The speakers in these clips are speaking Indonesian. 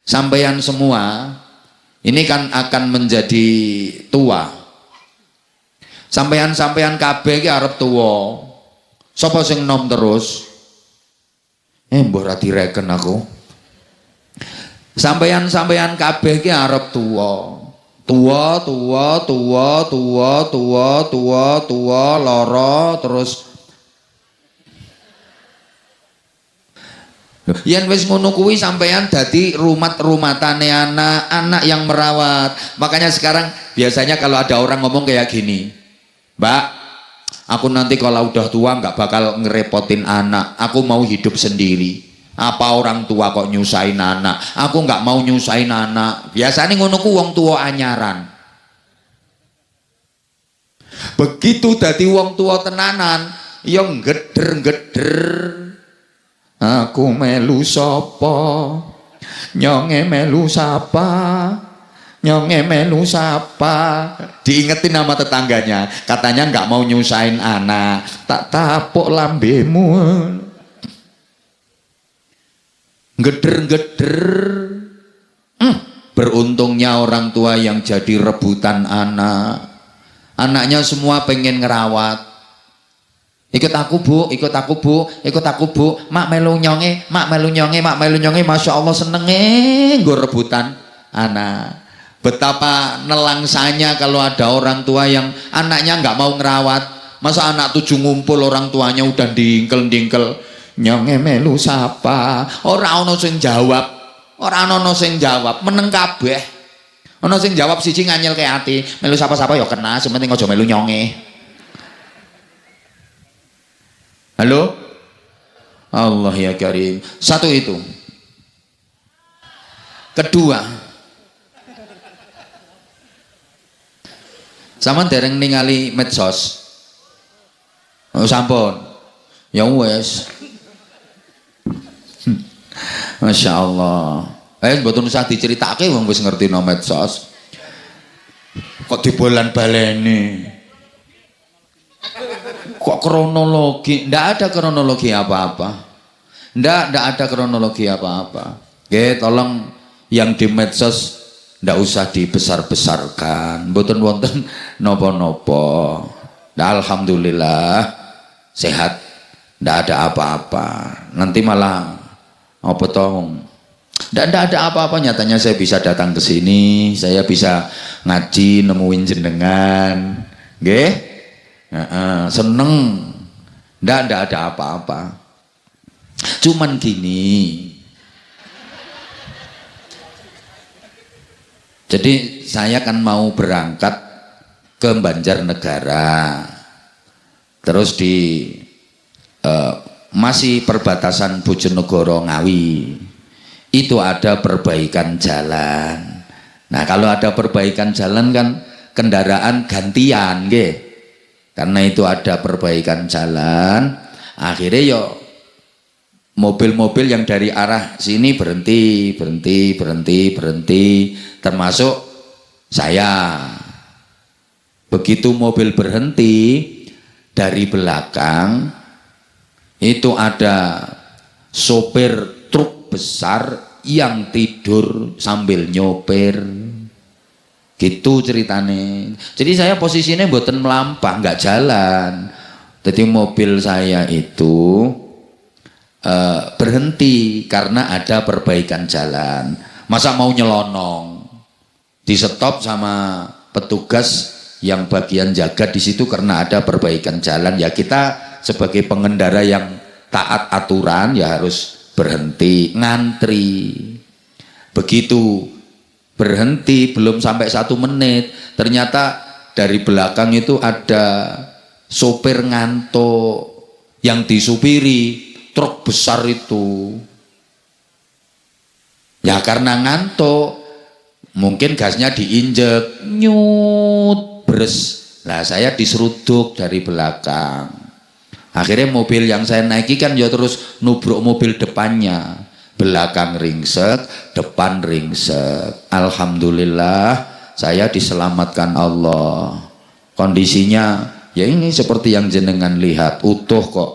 Sampeyan semua ini kan akan menjadi tua. Sampeyan kabeh iki arep tuwa. Sapa sing nom terus? Mbah ra direken aku. Sampeyan kabeh iki arep tuwa. Tua lara terus yen wis ngono kuwi sampean dadi rumat-rumatane anak yang merawat. Makanya sekarang biasanya kalau ada orang ngomong kayak gini, Mbak, aku nanti kalau udah tua nggak bakal ngerepotin anak, aku mau hidup sendiri. Apa orang tua kok nyusahin anak? Aku nggak mau nyusahin anak. Biasanya ngono ku wong tua anyaran. Begitu dadi wong tua tenanan, ya ngeder-ngeder. Aku melu sapa, nyonge melu sapa, nyonge melu sapa. Diingetin nama tetangganya, katanya nggak mau nyusahin anak. Tak tapuk lambemu, ngeder-ngeder. Beruntungnya orang tua yang jadi rebutan anak. Anaknya semua pengen ngerawat. Ikut aku bu, ikut aku bu, ikut aku bu. Mak melu nyonge, mak melu nyonge, mak melu nyonge. Masya Allah senenge gue rebutan anak. Betapa nelangsanya kalau ada orang tua yang anaknya nggak mau ngerawat. Masa anak 7 ngumpul orang tuanya udah dingkel-dingkel. Nyonge melu sapa. Ora ono sing jawab, ora ono sing jawab. Meneng kabeh. Ono sing jawab siji nganyel ke ati. Melu sapa-sapa ya kena, sementing aja melu nyonge. Halo? Allah ya Karim. Satu itu. Kedua, sampean dereng ningali medsos. Oh sampun. Ya wes. Masya Allah. Mboten usah diceritake wong wis ngerti no medsos. Kok dibolan baleni. Kok kronologi? Ndak ada kronologi apa-apa. Ndak ada kronologi apa-apa. Oke, tolong yang di medsos ndak usah dibesar-besarkan. Mboten wonten napa-napa. Alhamdulillah sehat. Ndak ada apa-apa. Nanti malah apa toh? Ndak ada apa-apa. Nyatanya saya bisa datang ke sini, saya bisa ngaji nemuin jenengan. Nggih? Seneng. Ndak ada apa-apa. Cuman gini. Jadi saya kan mau berangkat ke Banjarnegara. Terus di masih perbatasan Bojonegoro Ngawi. Itu ada perbaikan jalan. Nah, kalau ada perbaikan jalan kan kendaraan gantian, nggih. Karena itu ada perbaikan jalan, akhirnya yo mobil-mobil yang dari arah sini berhenti, termasuk saya. Begitu mobil berhenti, dari belakang itu ada sopir truk besar yang tidur sambil nyopir. Gitu ceritane. Jadi saya posisinya mboten melampah, nggak jalan. Jadi mobil saya itu berhenti karena ada perbaikan jalan. Masa mau nyelonong? Di stop sama petugas yang bagian jaga di situ karena ada perbaikan jalan. Ya kita sebagai pengendara yang taat aturan ya harus berhenti, ngantri. Begitu berhenti belum sampai 1 menit, ternyata dari belakang itu ada sopir ngantuk yang disupiri truk besar itu. Ya karena ngantuk, mungkin gasnya diinjek, nyut, bres. Lah saya diseruduk dari belakang. Akhirnya mobil yang saya naiki kan ya terus nubruk mobil depannya. Belakang ringsek, depan ringsek. Alhamdulillah saya diselamatkan Allah. Kondisinya ya ini seperti yang jenengan lihat, utuh kok.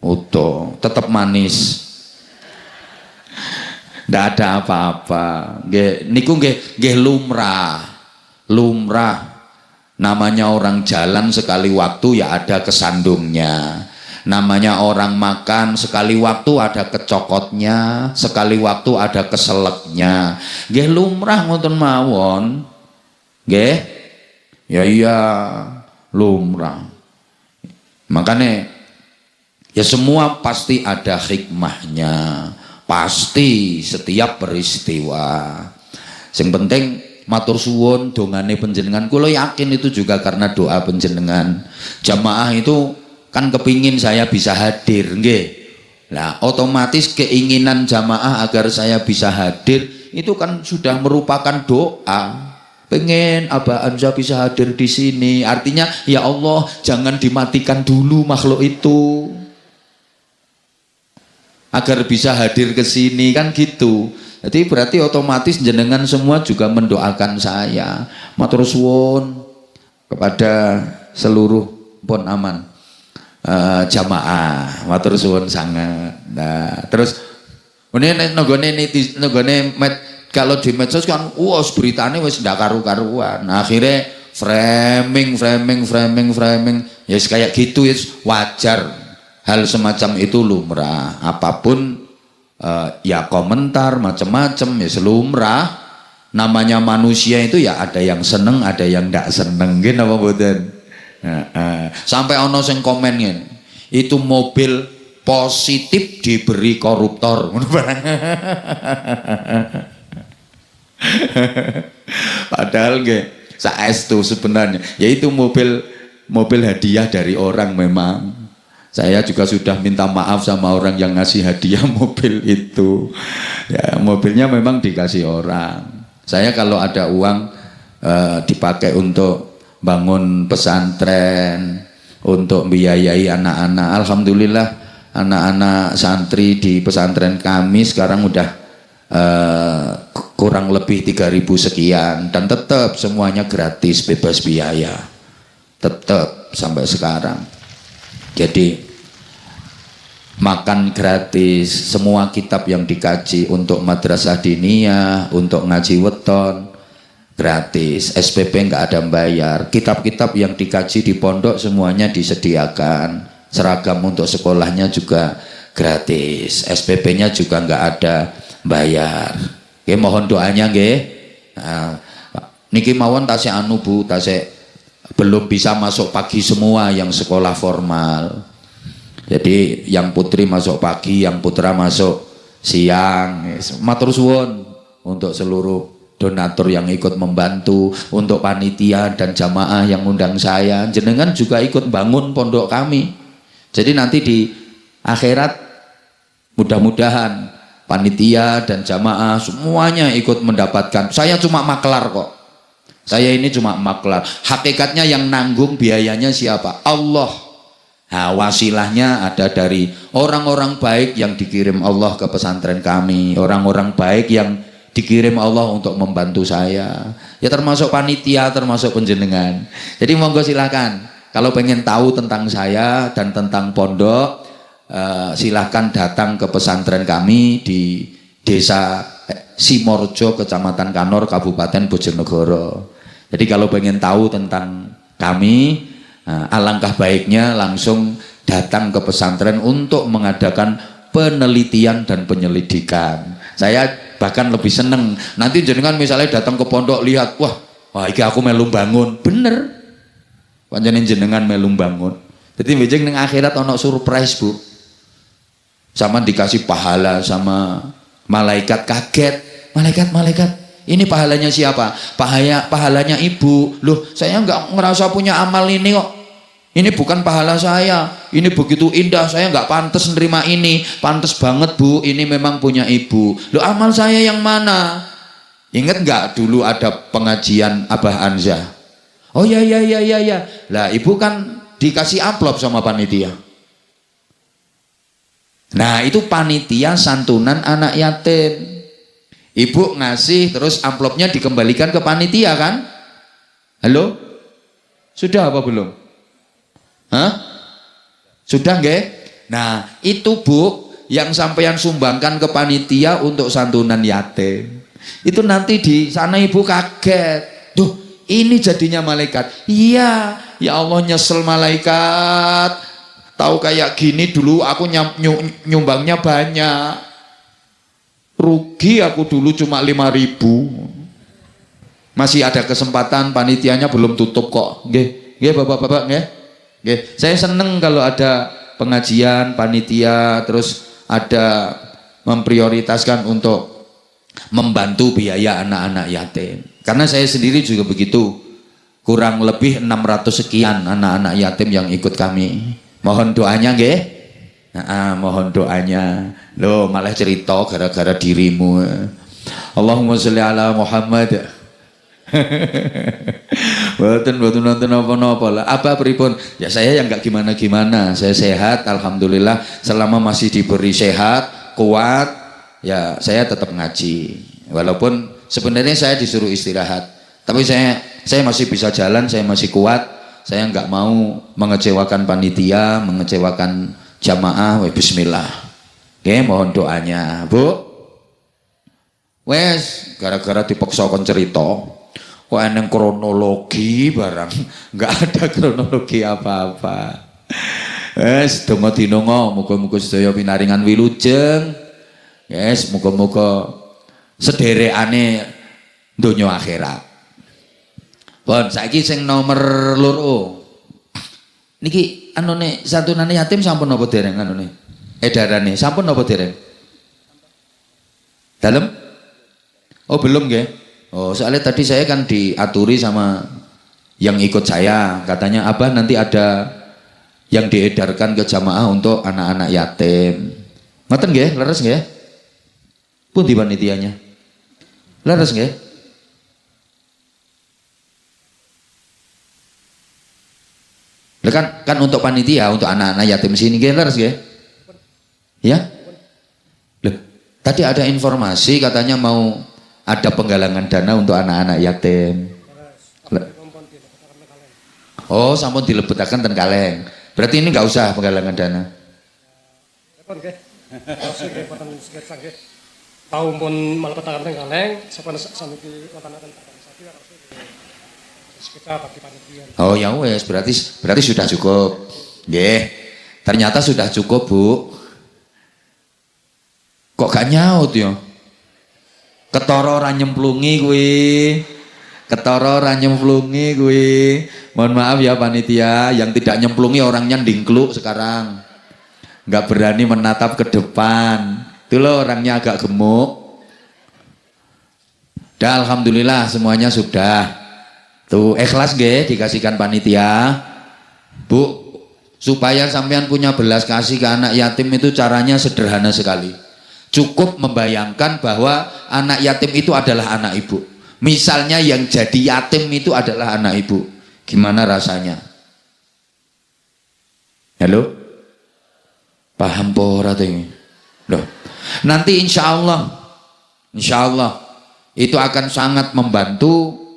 Utuh, tetap manis. Ndak ada apa-apa. Nggih niku nggih lumrah. Lumrah. Namanya orang jalan sekali waktu ya ada kesandungnya. Namanya orang makan sekali waktu ada kecokotnya, sekali waktu ada keseleknya. Nggih lumrah ngoten mawon. Nggih. Ya iya, lumrah. Makanya ya semua pasti ada hikmahnya. Pasti setiap peristiwa. Yang penting matur suwun dongane panjenengan, kula yakin itu juga karena doa panjenengan. Jamaah itu kan kepingin saya bisa hadir, nggih. Nah, otomatis keinginan jamaah agar saya bisa hadir itu kan sudah merupakan doa. Pengen Abah Anza bisa hadir di sini. Artinya ya Allah, jangan dimatikan dulu makhluk itu. Agar bisa hadir ke sini kan gitu. Jadi berarti otomatis jenengan semua juga mendoakan saya. Matur suwun kepada seluruh pun aman jamaah. Matur suwun sangat. Nah, terus ini nggone kalau di medsos kan beritanya wis ndak karu-karuan. Nah, akhirnya framing ya kayak gitu ya wajar. Hal semacam itu lumrah. Apapun ya komentar macam-macam ya selumrah. Namanya manusia itu ya ada yang seneng, ada yang ndak seneng, gitu apa mboten? Sampai ono sing komen itu mobil positif diberi koruptor. Padahal nggih saestu sebenarnya. Yaitu mobil hadiah dari orang memang. Saya juga sudah minta maaf sama orang yang ngasih hadiah mobil itu. Ya, mobilnya memang dikasih orang. Saya kalau ada uang dipakai untuk bangun pesantren, untuk biayai anak-anak. Alhamdulillah anak-anak santri di pesantren kami sekarang udah kurang lebih 3.000 sekian. Dan tetap semuanya gratis, bebas biaya. Tetap sampai sekarang. Jadi makan gratis, semua kitab yang dikaji untuk madrasah diniyah, untuk ngaji weton gratis, SPP nggak ada bayar, kitab-kitab yang dikaji di pondok semuanya disediakan, seragam untuk sekolahnya juga gratis, SPP-nya juga nggak ada bayar. Oke, mohon doanya nggih. Nah, niki mawon tasih anu Bu, tasih belum bisa masuk pagi semua yang sekolah formal. Jadi yang putri masuk pagi, yang putra masuk siang. Matur suwun untuk seluruh donatur yang ikut membantu, untuk panitia dan jamaah yang undang saya. Jenengan juga ikut bangun pondok kami. Jadi nanti di akhirat mudah-mudahan panitia dan jamaah semuanya ikut mendapatkan. Saya cuma maklar kok. Saya ini cuma maklar. Hakikatnya yang nanggung biayanya siapa? Allah. Nah, wasilahnya ada dari orang-orang baik yang dikirim Allah ke pesantren kami, orang-orang baik yang dikirim Allah untuk membantu saya. Ya termasuk panitia, termasuk penjenengan. Jadi monggo silakan. Kalau pengen tahu tentang saya dan tentang pondok, silahkan datang ke pesantren kami di Desa Simorjo, Kecamatan Kanor, Kabupaten Bojonegoro. Jadi kalau pengen tahu tentang kami, alangkah baiknya langsung datang ke pesantren untuk mengadakan penelitian dan penyelidikan. Saya bahkan lebih seneng nanti jenengan misalnya datang ke pondok lihat, wah iki aku melu bangun, bener pancen jenengan melu bangun. Jadi bejeng ning akhirat ono surprise Bu, sama dikasih pahala sama malaikat. Kaget malaikat, ini pahalanya siapa? Pahalanya ibu. Loh, saya nggak ngerasa punya amal ini kok. Ini bukan pahala saya, ini begitu indah, saya nggak pantas nerima ini. Pantas banget Bu, ini memang punya ibu. Loh, amal saya yang mana? Ingat nggak dulu ada pengajian Abah Anza? Oh ya. Lah ibu kan dikasih amplop sama panitia. Nah itu panitia santunan anak yatim. Ibu ngasih terus amplopnya dikembalikan ke panitia kan? Halo? Sudah apa belum? Hah? Sudah nggih? Nah, itu Bu, yang sampean sumbangkan ke panitia untuk santunan yatim. Itu nanti di sana ibu kaget. Duh, ini jadinya malaikat. Iya, ya Allah nyesel malaikat. Tahu kayak gini dulu aku nyumbangnya banyak. Rugi aku dulu cuma 5.000. Masih ada kesempatan, panitianya belum tutup kok. Nggih, nggih Bapak-bapak nggih. Nggih, saya seneng kalau ada pengajian panitia terus ada memprioritaskan untuk membantu biaya anak-anak yatim. Karena saya sendiri juga begitu. Kurang lebih 600 sekian anak-anak yatim yang ikut kami. Mohon doanya nggih. Mohon doanya. Loh, malah cerita gara-gara dirimu. Allahumma sholli ala Muhammad. Boten nonton apa-apa lah. Apa pripun? Ya saya yang enggak gimana-gimana. Saya sehat, alhamdulillah. Selama masih diberi sehat, kuat, ya saya tetap ngaji. Walaupun sebenarnya saya disuruh istirahat, tapi saya masih bisa jalan, saya masih kuat. Saya enggak mau mengecewakan panitia, mengecewakan jamaah. Bismillah. Oke, mohon doanya, Bu. Wes, gara-gara dipaksa kon cerita. Kok eneng kronologi barang, nggak ada kronologi apa-apa. Yes, donga dinonga, muga-muga sedaya pinaringan wilujeng. Yes, muga-muga sederekane donya akhirat. Pun saiki sing nomor loro. Niki anune santunane yatim sampun napa dereng anune? Edarane sampun napa dereng? Dalem? Oh, belum nggih. Oh, soalnya tadi saya kan diaturi sama yang ikut saya, katanya Abah nanti ada yang diedarkan ke jamaah untuk anak-anak yatim. Ngoten nggih, leres nggih? Pundi panitianya? Leres nggih? Kan untuk panitia, untuk anak-anak yatim sini nggih, leres nggih? Ya? Loh, tadi ada informasi katanya mau ada penggalangan dana untuk anak-anak yatim. Oh, sampun dilebetaken ten kaleng. Berarti ini nggak usah penggalangan dana. Tahu pun malah petakan ten kaleng, sapan saniki watanaken sapi kita bagi panitia. Oh ya wes, berarti sudah cukup. Nggih. Ternyata sudah cukup, Bu. Kok gak nyaut ya? Ketara ora nyemplungi kuwi. Ketara ora nyemplungi kuwi. Mohon maaf ya panitia, yang tidak nyemplungi orangnya ndingkluk sekarang. Enggak berani menatap ke depan. Itu loh orangnya agak gemuk. Dan alhamdulillah semuanya sudah. Tuh ikhlas nggih dikasihkan panitia. Bu, supaya sampean punya belas kasih ke anak yatim itu caranya sederhana sekali. Cukup membayangkan bahwa anak yatim itu adalah anak ibu. Misalnya yang jadi yatim itu adalah anak ibu. Gimana rasanya? Halo? Paham pora ini? Loh. Nanti insya Allah itu akan sangat membantu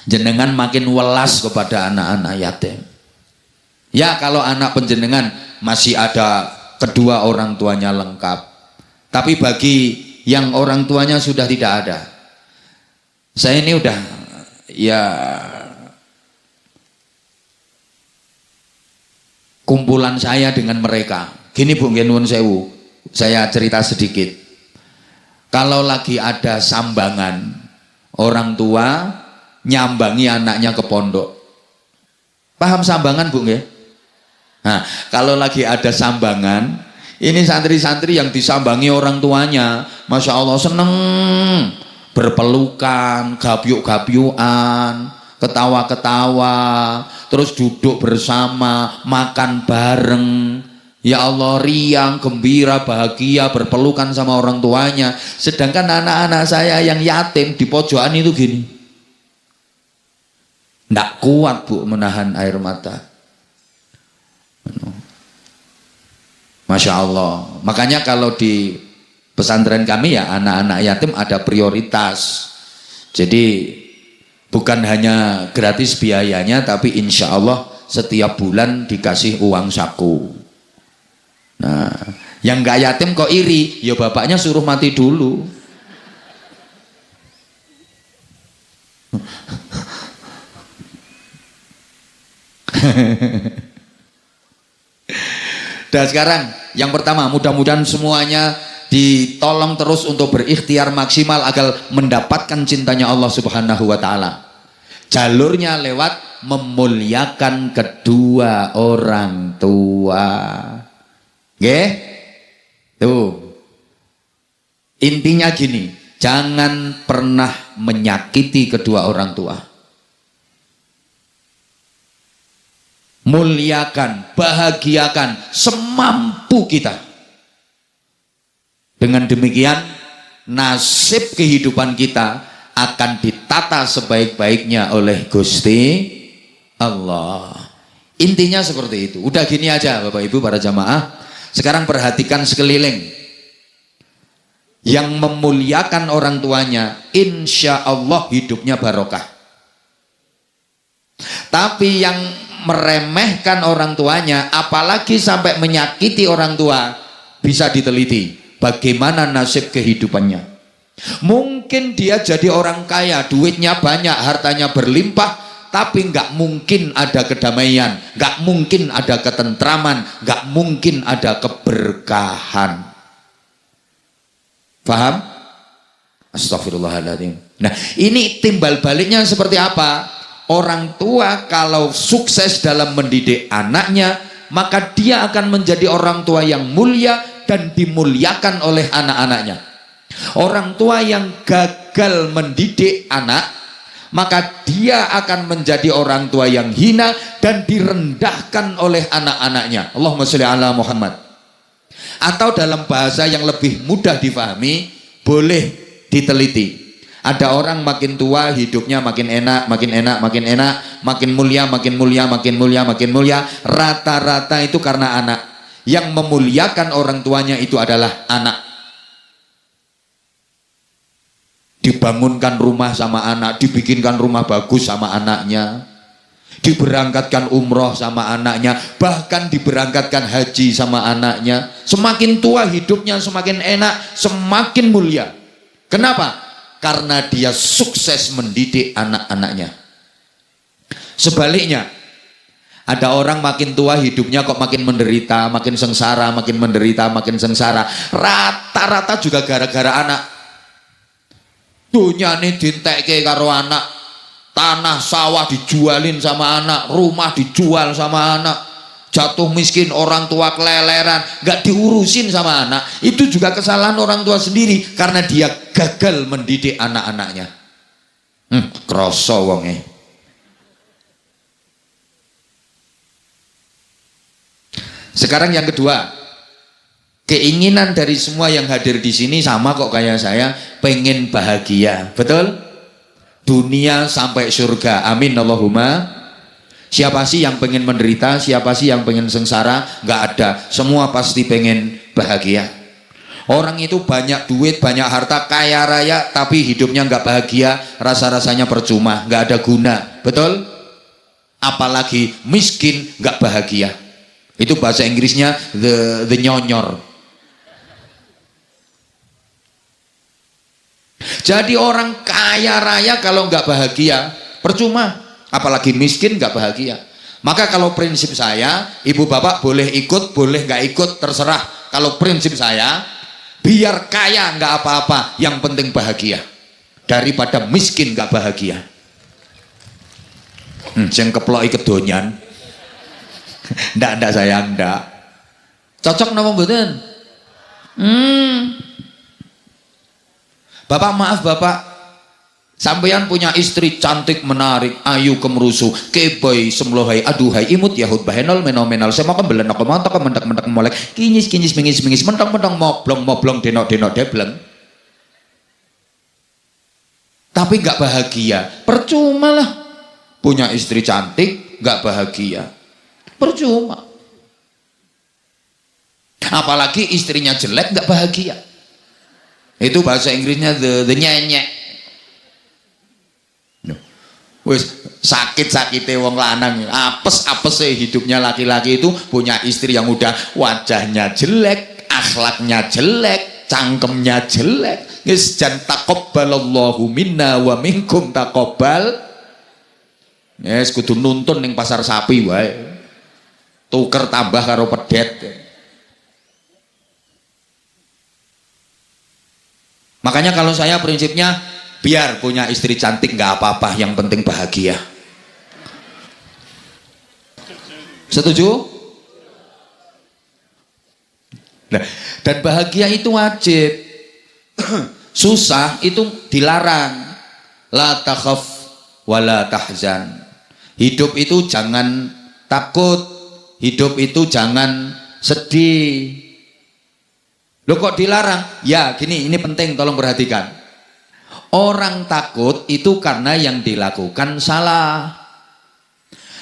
jenengan makin welas kepada anak-anak yatim. Ya kalau anak penjenengan masih ada kedua orang tuanya lengkap, tapi bagi yang orang tuanya sudah tidak ada, saya ini udah ya kumpulan saya dengan mereka. Gini Bu, nuwun sewu, saya cerita sedikit. Kalau lagi ada sambangan, orang tua nyambangi anaknya ke pondok. Paham sambangan Bu nggih? Nah, kalau lagi ada sambangan, ini santri-santri yang disambangi orang tuanya, Masya Allah seneng, berpelukan, gabyuk-gabyukan, ketawa-ketawa, terus duduk bersama, makan bareng. Ya Allah, riang, gembira, bahagia, berpelukan sama orang tuanya. Sedangkan anak-anak saya yang yatim di pojokan itu gini. Nggak kuat Bu menahan air mata. Masya Allah. Makanya kalau di pesantren kami ya anak-anak yatim ada prioritas. Jadi bukan hanya gratis biayanya, tapi insya Allah setiap bulan dikasih uang saku. Nah, Yang nggak yatim kok iri, ya bapaknya suruh mati dulu. Dan sekarang yang pertama, mudah-mudahan semuanya ditolong terus untuk berikhtiar maksimal agar mendapatkan cintanya Allah Subhanahu wa taala. Jalurnya lewat memuliakan kedua orang tua. Nggih? Tuh. Intinya gini, jangan pernah menyakiti kedua orang tua. Muliakan, bahagiakan semampu kita. Dengan demikian nasib kehidupan kita akan ditata sebaik-baiknya oleh Gusti Allah. Intinya seperti itu. Udah gini aja Bapak Ibu para jamaah. Sekarang perhatikan sekeliling. Yang memuliakan orang tuanya, insya Allah hidupnya barokah. Tapi yang meremehkan orang tuanya, apalagi sampai menyakiti orang tua, bisa diteliti bagaimana nasib kehidupannya. Mungkin dia jadi orang kaya, duitnya banyak, hartanya berlimpah, tapi nggak mungkin ada kedamaian, nggak mungkin ada ketentraman, nggak mungkin ada keberkahan. Paham? Astagfirullahaladzim. Nah, ini timbal baliknya seperti apa? Orang tua kalau sukses dalam mendidik anaknya, maka dia akan menjadi orang tua yang mulia dan dimuliakan oleh anak-anaknya. Orang tua yang gagal mendidik anak, maka dia akan menjadi orang tua yang hina dan direndahkan oleh anak-anaknya. Allahumma sholli ala Muhammad. Atau dalam bahasa yang lebih mudah difahami, boleh diteliti. Ada orang makin tua hidupnya makin enak, makin enak, makin enak, makin mulia, makin mulia, makin mulia, makin mulia. Rata-rata itu karena anak. Yang memuliakan orang tuanya itu adalah anak. Dibangunkan rumah sama anak, dibikinkan rumah bagus sama anaknya, diberangkatkan umroh sama anaknya, bahkan diberangkatkan haji sama anaknya. Semakin tua hidupnya semakin enak, semakin mulia. Kenapa? Karena dia sukses mendidik anak-anaknya. Sebaliknya, ada orang makin tua hidupnya kok makin menderita, makin sengsara, makin menderita, makin sengsara. Rata-rata juga gara-gara anak. Dunyane dintekke karo anak, tanah sawah dijualin sama anak, rumah dijual sama anak, jatuh miskin, orang tua keleleran, nggak diurusin sama anak. Itu juga kesalahan orang tua sendiri karena dia gagal mendidik anak-anaknya. Kroso wonge. Sekarang yang kedua, keinginan dari semua yang hadir di sini sama kok kayak saya, pengen bahagia, betul? Dunia sampai surga, amin Allahumma. Siapa sih yang pengen menderita? Siapa sih yang pengen sengsara? Nggak ada. Semua pasti pengen bahagia. Orang itu banyak duit, banyak harta, kaya raya, tapi hidupnya nggak bahagia, rasa-rasanya percuma, nggak ada guna, betul? Apalagi miskin nggak bahagia. Itu bahasa Inggrisnya the nyonyor. Jadi orang kaya raya kalau nggak bahagia, percuma. Apalagi miskin nggak bahagia. Maka kalau prinsip saya, ibu bapak boleh ikut, boleh nggak ikut, terserah. Kalau prinsip saya, biar kaya nggak apa-apa, yang penting bahagia. Daripada miskin nggak bahagia. Yang keplok kedonyan. Ndak saya ndak. Cocok nama mboten? Bapak maaf bapak, sampeyan punya istri cantik, menarik, ayu, kemerusu, keboy, semlohai, aduhai, imut, yahud, bahenol, menomenal, semua kembelen, aku mantok, mendak molek, kinyis, mingis, mentong, moblong, denok, debleng. Tapi nggak bahagia, percuma lah. Punya istri cantik, nggak bahagia, percuma. Apalagi istrinya jelek, nggak bahagia. Itu bahasa Inggrisnya the nyenyek. Wis sakit-sakite wong lanang, apes-apese hidupnya laki-laki itu punya istri yang udah wajahnya jelek, akhlaknya jelek, cangkemnya jelek, wis jan taqabbalallahu minna wa minkum taqabbal. Yes, kudu nuntun ning pasar sapi wae. Tuker tambah karo pedet. Makanya kalau saya prinsipnya biar punya istri cantik nggak apa-apa, yang penting bahagia. Setuju? Nah, dan bahagia itu wajib. Susah itu dilarang. La takhaf wa la tahzan. Hidup itu jangan takut, hidup itu jangan sedih. Loh kok dilarang? Ya gini, ini penting, tolong perhatikan. Orang takut itu karena yang dilakukan salah.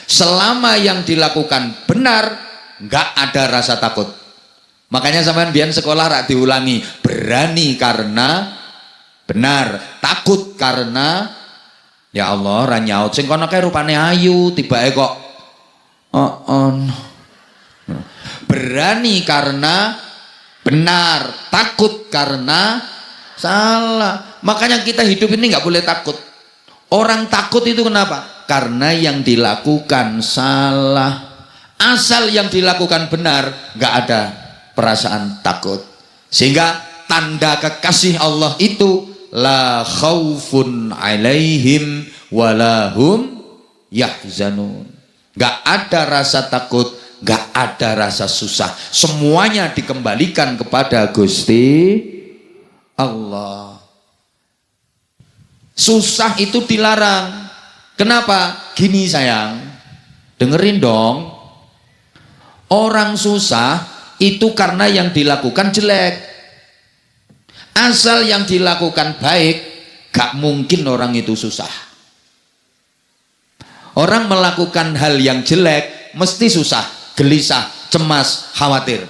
Selama yang dilakukan benar, nggak ada rasa takut. Makanya sampean biyen sekolah rak diulangi, berani karena benar, takut karena ya Allah ra nyaut sing kono kae rupane ayu, tibake kok berani karena benar, takut karena salah. Makanya kita hidup ini nggak boleh takut. Orang takut itu kenapa? Karena yang dilakukan salah. Asal yang dilakukan benar, nggak ada perasaan takut. Sehingga tanda kekasih Allah itu la khaufun alaihim walahum yahzanun. Nggak ada rasa takut, nggak ada rasa susah. Semuanya dikembalikan kepada Gusti Allah. Susah itu dilarang. Kenapa? Gini sayang, dengerin dong. Orang susah itu karena yang dilakukan jelek. Asal yang dilakukan baik, gak mungkin orang itu susah. Orang melakukan hal yang jelek mesti susah, gelisah, cemas, khawatir.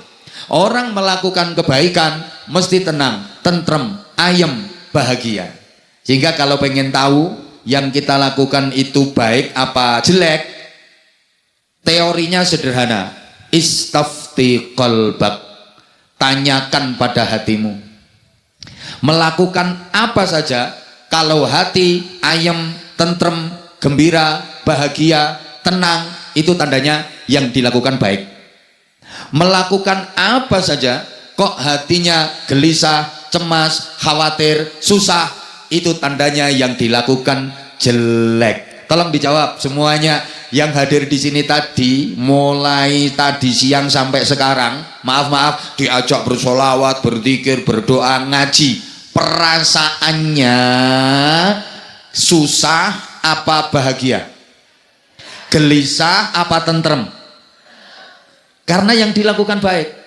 Orang melakukan kebaikan mesti tenang, tentrem, ayem, bahagia. Sehingga kalau pengen tahu yang kita lakukan itu baik apa jelek, teorinya sederhana. Istafti qalbak, tanyakan pada hatimu. Melakukan apa saja, kalau hati ayem, tentrem, gembira, bahagia, tenang, itu tandanya yang dilakukan baik. Melakukan apa saja, kok hatinya gelisah, cemas, khawatir, susah, itu tandanya yang dilakukan jelek. Tolong dijawab semuanya yang hadir di sini tadi, mulai tadi siang sampai sekarang, maaf diajak bersolawat, berzikir, berdoa, ngaji, perasaannya susah apa bahagia? Gelisah apa tentrem? Karena yang dilakukan baik.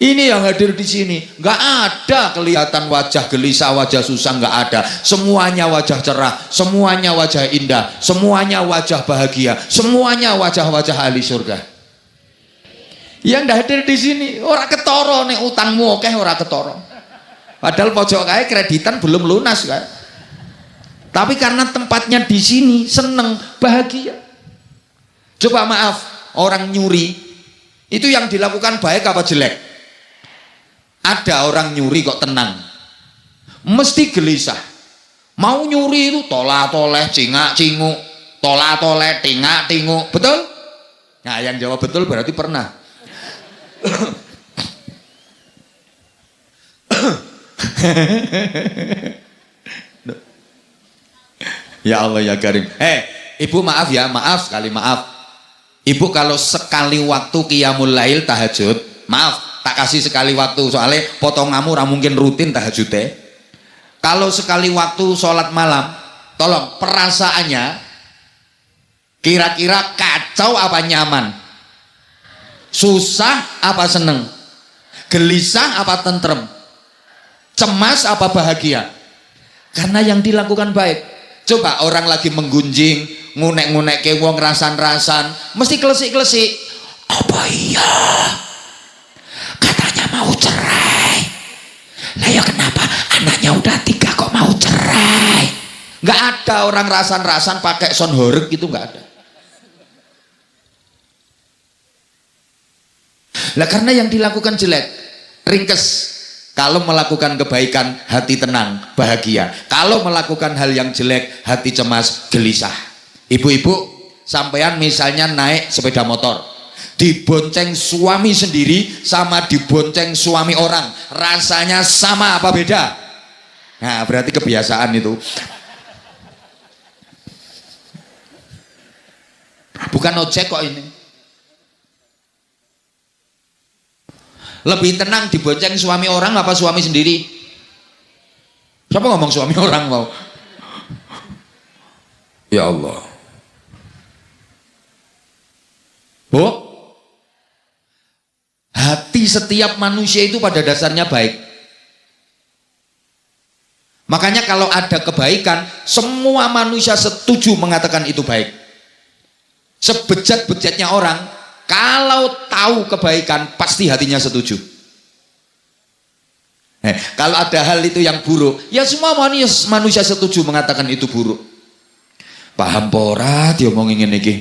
Ini yang hadir di sini, nggak ada kelihatan wajah gelisah, wajah susah, nggak ada. Semuanya wajah cerah, semuanya wajah indah, semuanya wajah bahagia, semuanya wajah-wajah ahli surga. Yang nggak hadir di sini, ora ketoro nih utangmu, oke ora ketoro. Padahal pojok kae kreditan belum lunas kan. Tapi karena tempatnya di sini, seneng, bahagia. Coba maaf, orang nyuri itu yang dilakukan baik apa jelek? Ada orang nyuri kok tenang, mesti gelisah. Mau nyuri itu tolah-toleh, cingak-cinguk, tolah-toleh, tingak-tinguk, betul? Nah yang jawab betul berarti pernah. Ya Allah ya Karim. Ibu maaf ya, maaf sekali maaf. Ibu kalau sekali waktu qiyamul lail tahajud, maaf tak kasih sekali waktu, soalnya potonganmu ora mungkin rutin tahajudnya. Kalau sekali waktu sholat malam, tolong perasaannya kira-kira kacau apa nyaman? Susah apa seneng? Gelisah apa tentrem? Cemas apa bahagia? Karena yang dilakukan baik. Coba orang lagi menggunjing, ngunek-ngunek ke wong rasan-rasan, mesti klesik-klesik. Apa iya? Katanya mau cerai. Lah ya kenapa? Anaknya udah 3 kok mau cerai? Nggak ada orang rasan-rasan pakai sound horeg gitu, nggak ada. Lah karena yang dilakukan jelek. ringkes. Kalau melakukan kebaikan, hati tenang, bahagia. Kalau melakukan hal yang jelek, hati cemas, gelisah. Ibu-ibu, sampean misalnya naik sepeda motor, dibonceng suami sendiri sama dibonceng suami orang, rasanya sama apa beda? Nah, berarti kebiasaan itu. Bukan ojek kok ini. Lebih tenang dibonceng suami orang apa suami sendiri? Siapa ngomong suami orang mau? Ya Allah. Bu, hati setiap manusia itu pada dasarnya baik. Makanya kalau ada kebaikan, semua manusia setuju mengatakan itu baik. Sebejat-bejatnya orang, kalau tahu kebaikan pasti hatinya setuju. Kalau ada hal itu yang buruk, ya semua manusia setuju mengatakan itu buruk. Paham pora diomongin ngene iki.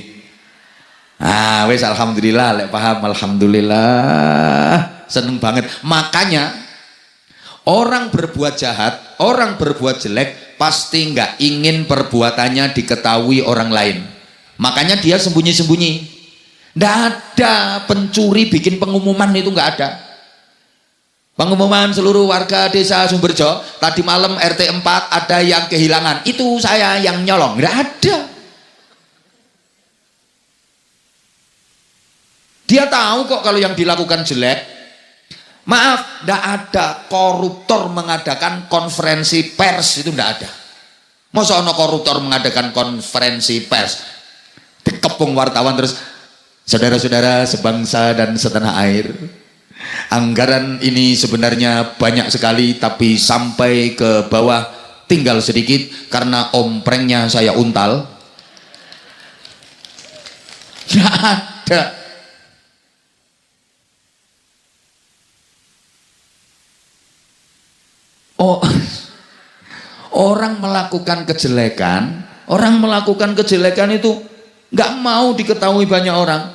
Ah, wes alhamdulillah lek paham, alhamdulillah. Seneng banget. Makanya orang berbuat jahat, orang berbuat jelek pasti nggak ingin perbuatannya diketahui orang lain. Makanya dia sembunyi-sembunyi. Nggak ada pencuri bikin pengumuman, itu nggak ada. Pengumuman seluruh warga desa Sumberjo, tadi malam RT 4 ada yang kehilangan, itu saya yang nyolong. Nggak ada. Dia tahu kok kalau yang dilakukan jelek. Maaf, nggak ada koruptor mengadakan konferensi pers, itu nggak ada. Masa ono koruptor mengadakan konferensi pers, dikepung wartawan terus, saudara-saudara sebangsa dan setanah air, anggaran ini sebenarnya banyak sekali tapi sampai ke bawah tinggal sedikit karena omprengnya saya untal. Nggak ada. Oh, orang melakukan kejelekan itu nggak mau diketahui banyak orang,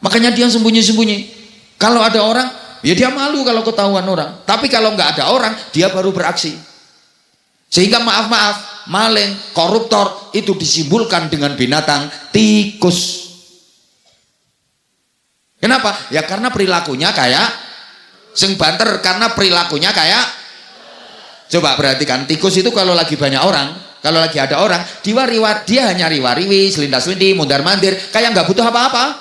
makanya dia sembunyi-sembunyi. Kalau ada orang, ya dia malu kalau ketahuan orang. Tapi kalau nggak ada orang, dia baru beraksi. Sehingga maaf-maaf, maling, koruptor itu disimbolkan dengan binatang tikus. Kenapa? Ya karena perilakunya kayak sing banter, karena perilakunya kayak. Coba perhatikan, tikus itu kalau lagi banyak orang, kalau lagi ada orang, dia hanya riwa-riwi, selindas-selindi, mundar-mandir, kayak nggak butuh apa-apa.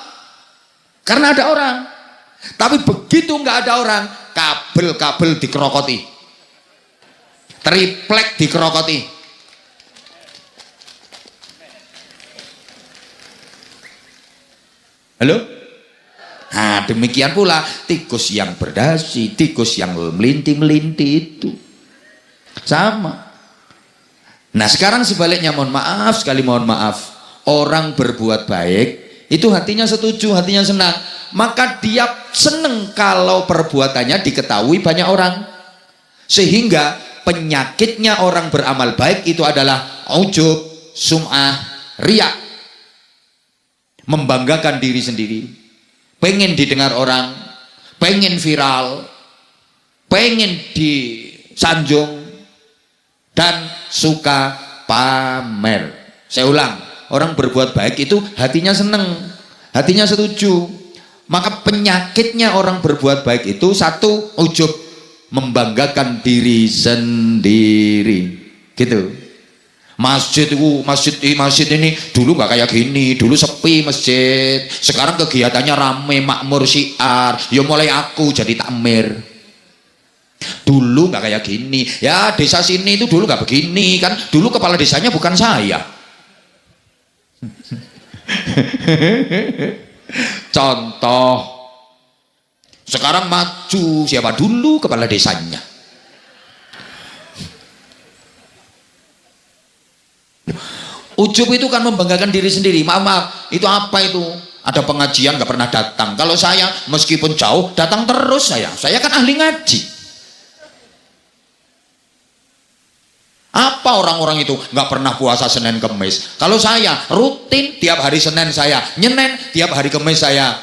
Karena ada orang. Tapi begitu nggak ada orang, kabel-kabel dikerokoti, triplek dikerokoti. Halo? Nah, demikian pula tikus yang berdasi, tikus yang melinti-melinti itu sama. Nah sekarang sebaliknya, mohon maaf sekali, mohon maaf, orang berbuat baik itu hatinya setuju, hatinya senang, maka dia seneng kalau perbuatannya diketahui banyak orang. Sehingga penyakitnya orang beramal baik itu adalah ujub, sum'ah, riya, membanggakan diri sendiri, pengen didengar orang, pengen viral, pengen disanjung, dan suka pamer. Saya ulang, orang berbuat baik itu hatinya seneng, hatinya setuju. Maka penyakitnya orang berbuat baik itu satu, ujub, membanggakan diri sendiri, gitu. Masjid ini dulu nggak kayak gini, dulu sepi masjid, sekarang kegiatannya rame, makmur, syiar, ya mulai aku jadi takmir. Dulu nggak kayak gini, ya desa sini itu dulu nggak begini kan, dulu kepala desanya bukan saya. Contoh, sekarang maju, siapa dulu kepala desanya? Ujub itu kan membanggakan diri sendiri. Maaf, itu apa itu? Ada pengajian nggak pernah datang. Kalau saya meskipun jauh datang terus, saya kan ahli ngaji. Apa orang-orang itu nggak pernah puasa Senin Kemis? Kalau saya rutin tiap hari Senin saya nyenen, tiap hari Kemis saya.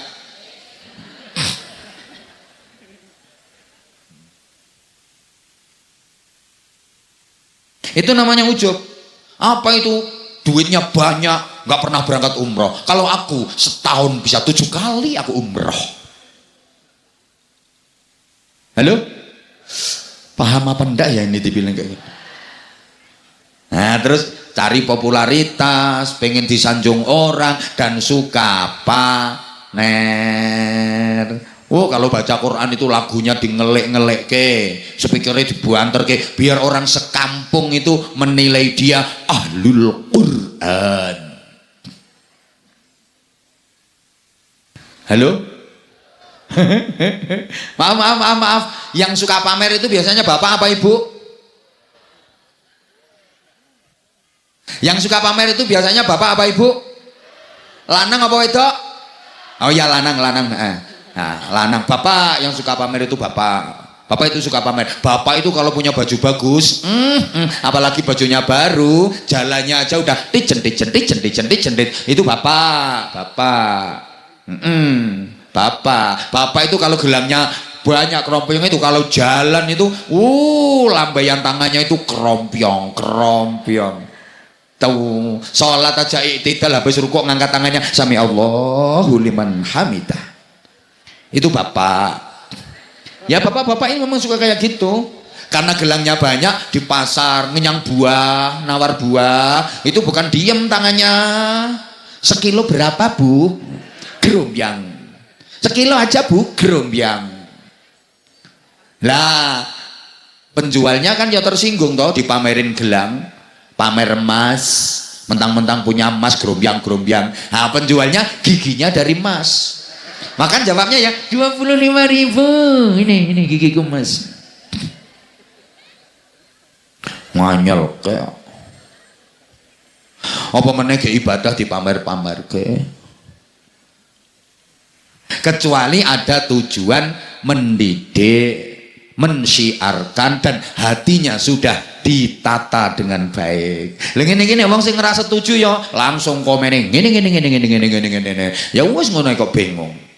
Itu namanya ujub. Apa itu? Duitnya banyak, nggak pernah berangkat umroh. Kalau aku setahun bisa 7 kali aku umroh. Halo? Paham apa enggak ya ini dibilang kayak gitu? Nah terus cari popularitas, pengen disanjung orang, dan suka pamer. Oh kalau baca Quran itu lagunya dingelek-ngelek ke, speakernya dibuanter ke, biar orang sekampung itu menilai dia ahlul Quran. Halo? maaf. Yang suka pamer itu biasanya bapak apa ibu? Yang suka pamer itu biasanya bapak apa ibu? Lanang apa wedok? Oh ya lanang. Nah, lanang. Bapak yang suka pamer itu bapak. Bapak itu suka pamer. Bapak itu kalau punya baju bagus, apalagi bajunya baru, jalannya aja udah dijen. Itu bapak. Bapak itu kalau gelangnya banyak kerompong itu, kalau jalan itu, lambaian tangannya itu kerompong. Tahu, sholat aja iktidal habis rukuk ngangkat tangannya, sami Allahu liman hamidah. Itu bapak. Ya bapak-bapak ini memang suka kayak gitu. Karena gelangnya banyak di pasar, ngenyang buah, nawar buah, itu bukan diem tangannya. Sekilo berapa bu? Gerombyang. Sekilo aja bu, gerombyang. Lah, penjualnya kan ya tersinggung toh, dipamerin gelang, pamer emas, mentang-mentang punya emas gerombyang. Nah, penjualnya giginya dari emas. Makan jawabnya ya 25.000. Ini gigiku emas. Nganyel kayak. Apa meneh ge ibadah dipamer-pamer ke? Kecuali ada tujuan mendidik, mensyiarkan, dan hatinya sudah ditata dengan baik. Ngene wong sing ngerasa setuju ya langsung komen ngene. Ya wis ngono kok bingung.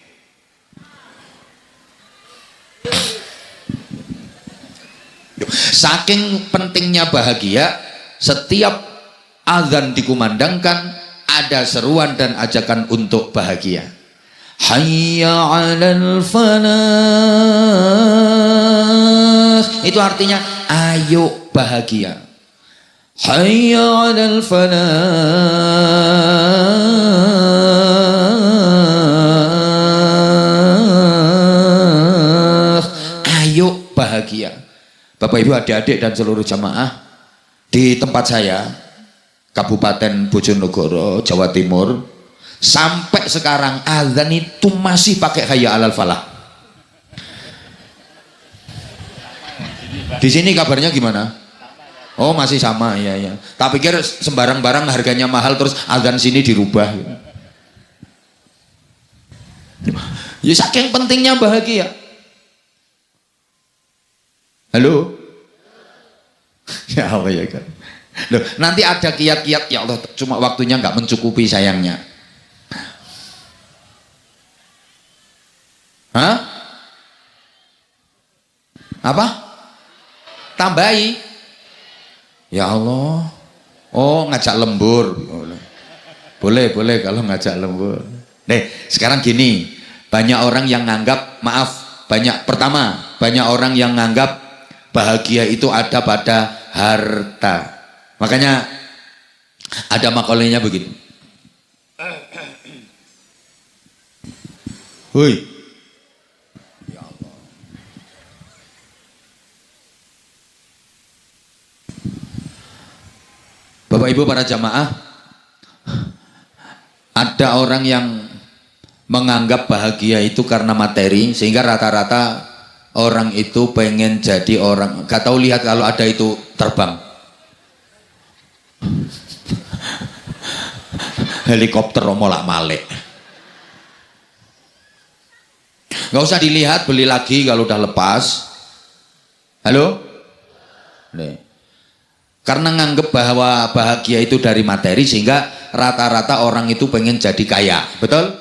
Saking pentingnya bahagia, setiap azan dikumandangkan ada seruan dan ajakan untuk bahagia. Hayya 'alal falah. Itu artinya ayo bahagia. Hayya 'alal falah. Ayo bahagia. Bapak Ibu, adik-adik dan seluruh jamaah di tempat saya, Kabupaten Bojonegoro, Jawa Timur, sampai sekarang azan itu masih pakai hayya 'alal falah. Di sini kabarnya gimana? Oh masih sama, ya. Tak pikir sembarang barang harganya mahal terus azan sini dirubah. Ya saking pentingnya bahagia. Halo? Ya Allah ya kan. Loh, nanti ada kiat-kiat, ya Allah, cuma waktunya nggak mencukupi sayangnya. Hah? Apa? Tambahi. Ya Allah. Oh, ngajak lembur. Boleh kalau ngajak lembur. Nih, sekarang gini, banyak orang yang nganggap, banyak orang yang nganggap bahagia itu ada pada harta. Makanya ada makalahnya begini. Hui. Ya Allah. Bapak Ibu para jamaah, ada orang yang menganggap bahagia itu karena materi, sehingga rata-rata orang itu pengen jadi orang, gak tahu lihat kalau ada itu terbang helikopter romolak malik, gak usah dilihat, beli lagi kalau udah lepas. Halo? Nih. Karena nganggep bahwa bahagia itu dari materi, sehingga rata-rata orang itu pengen jadi kaya, betul?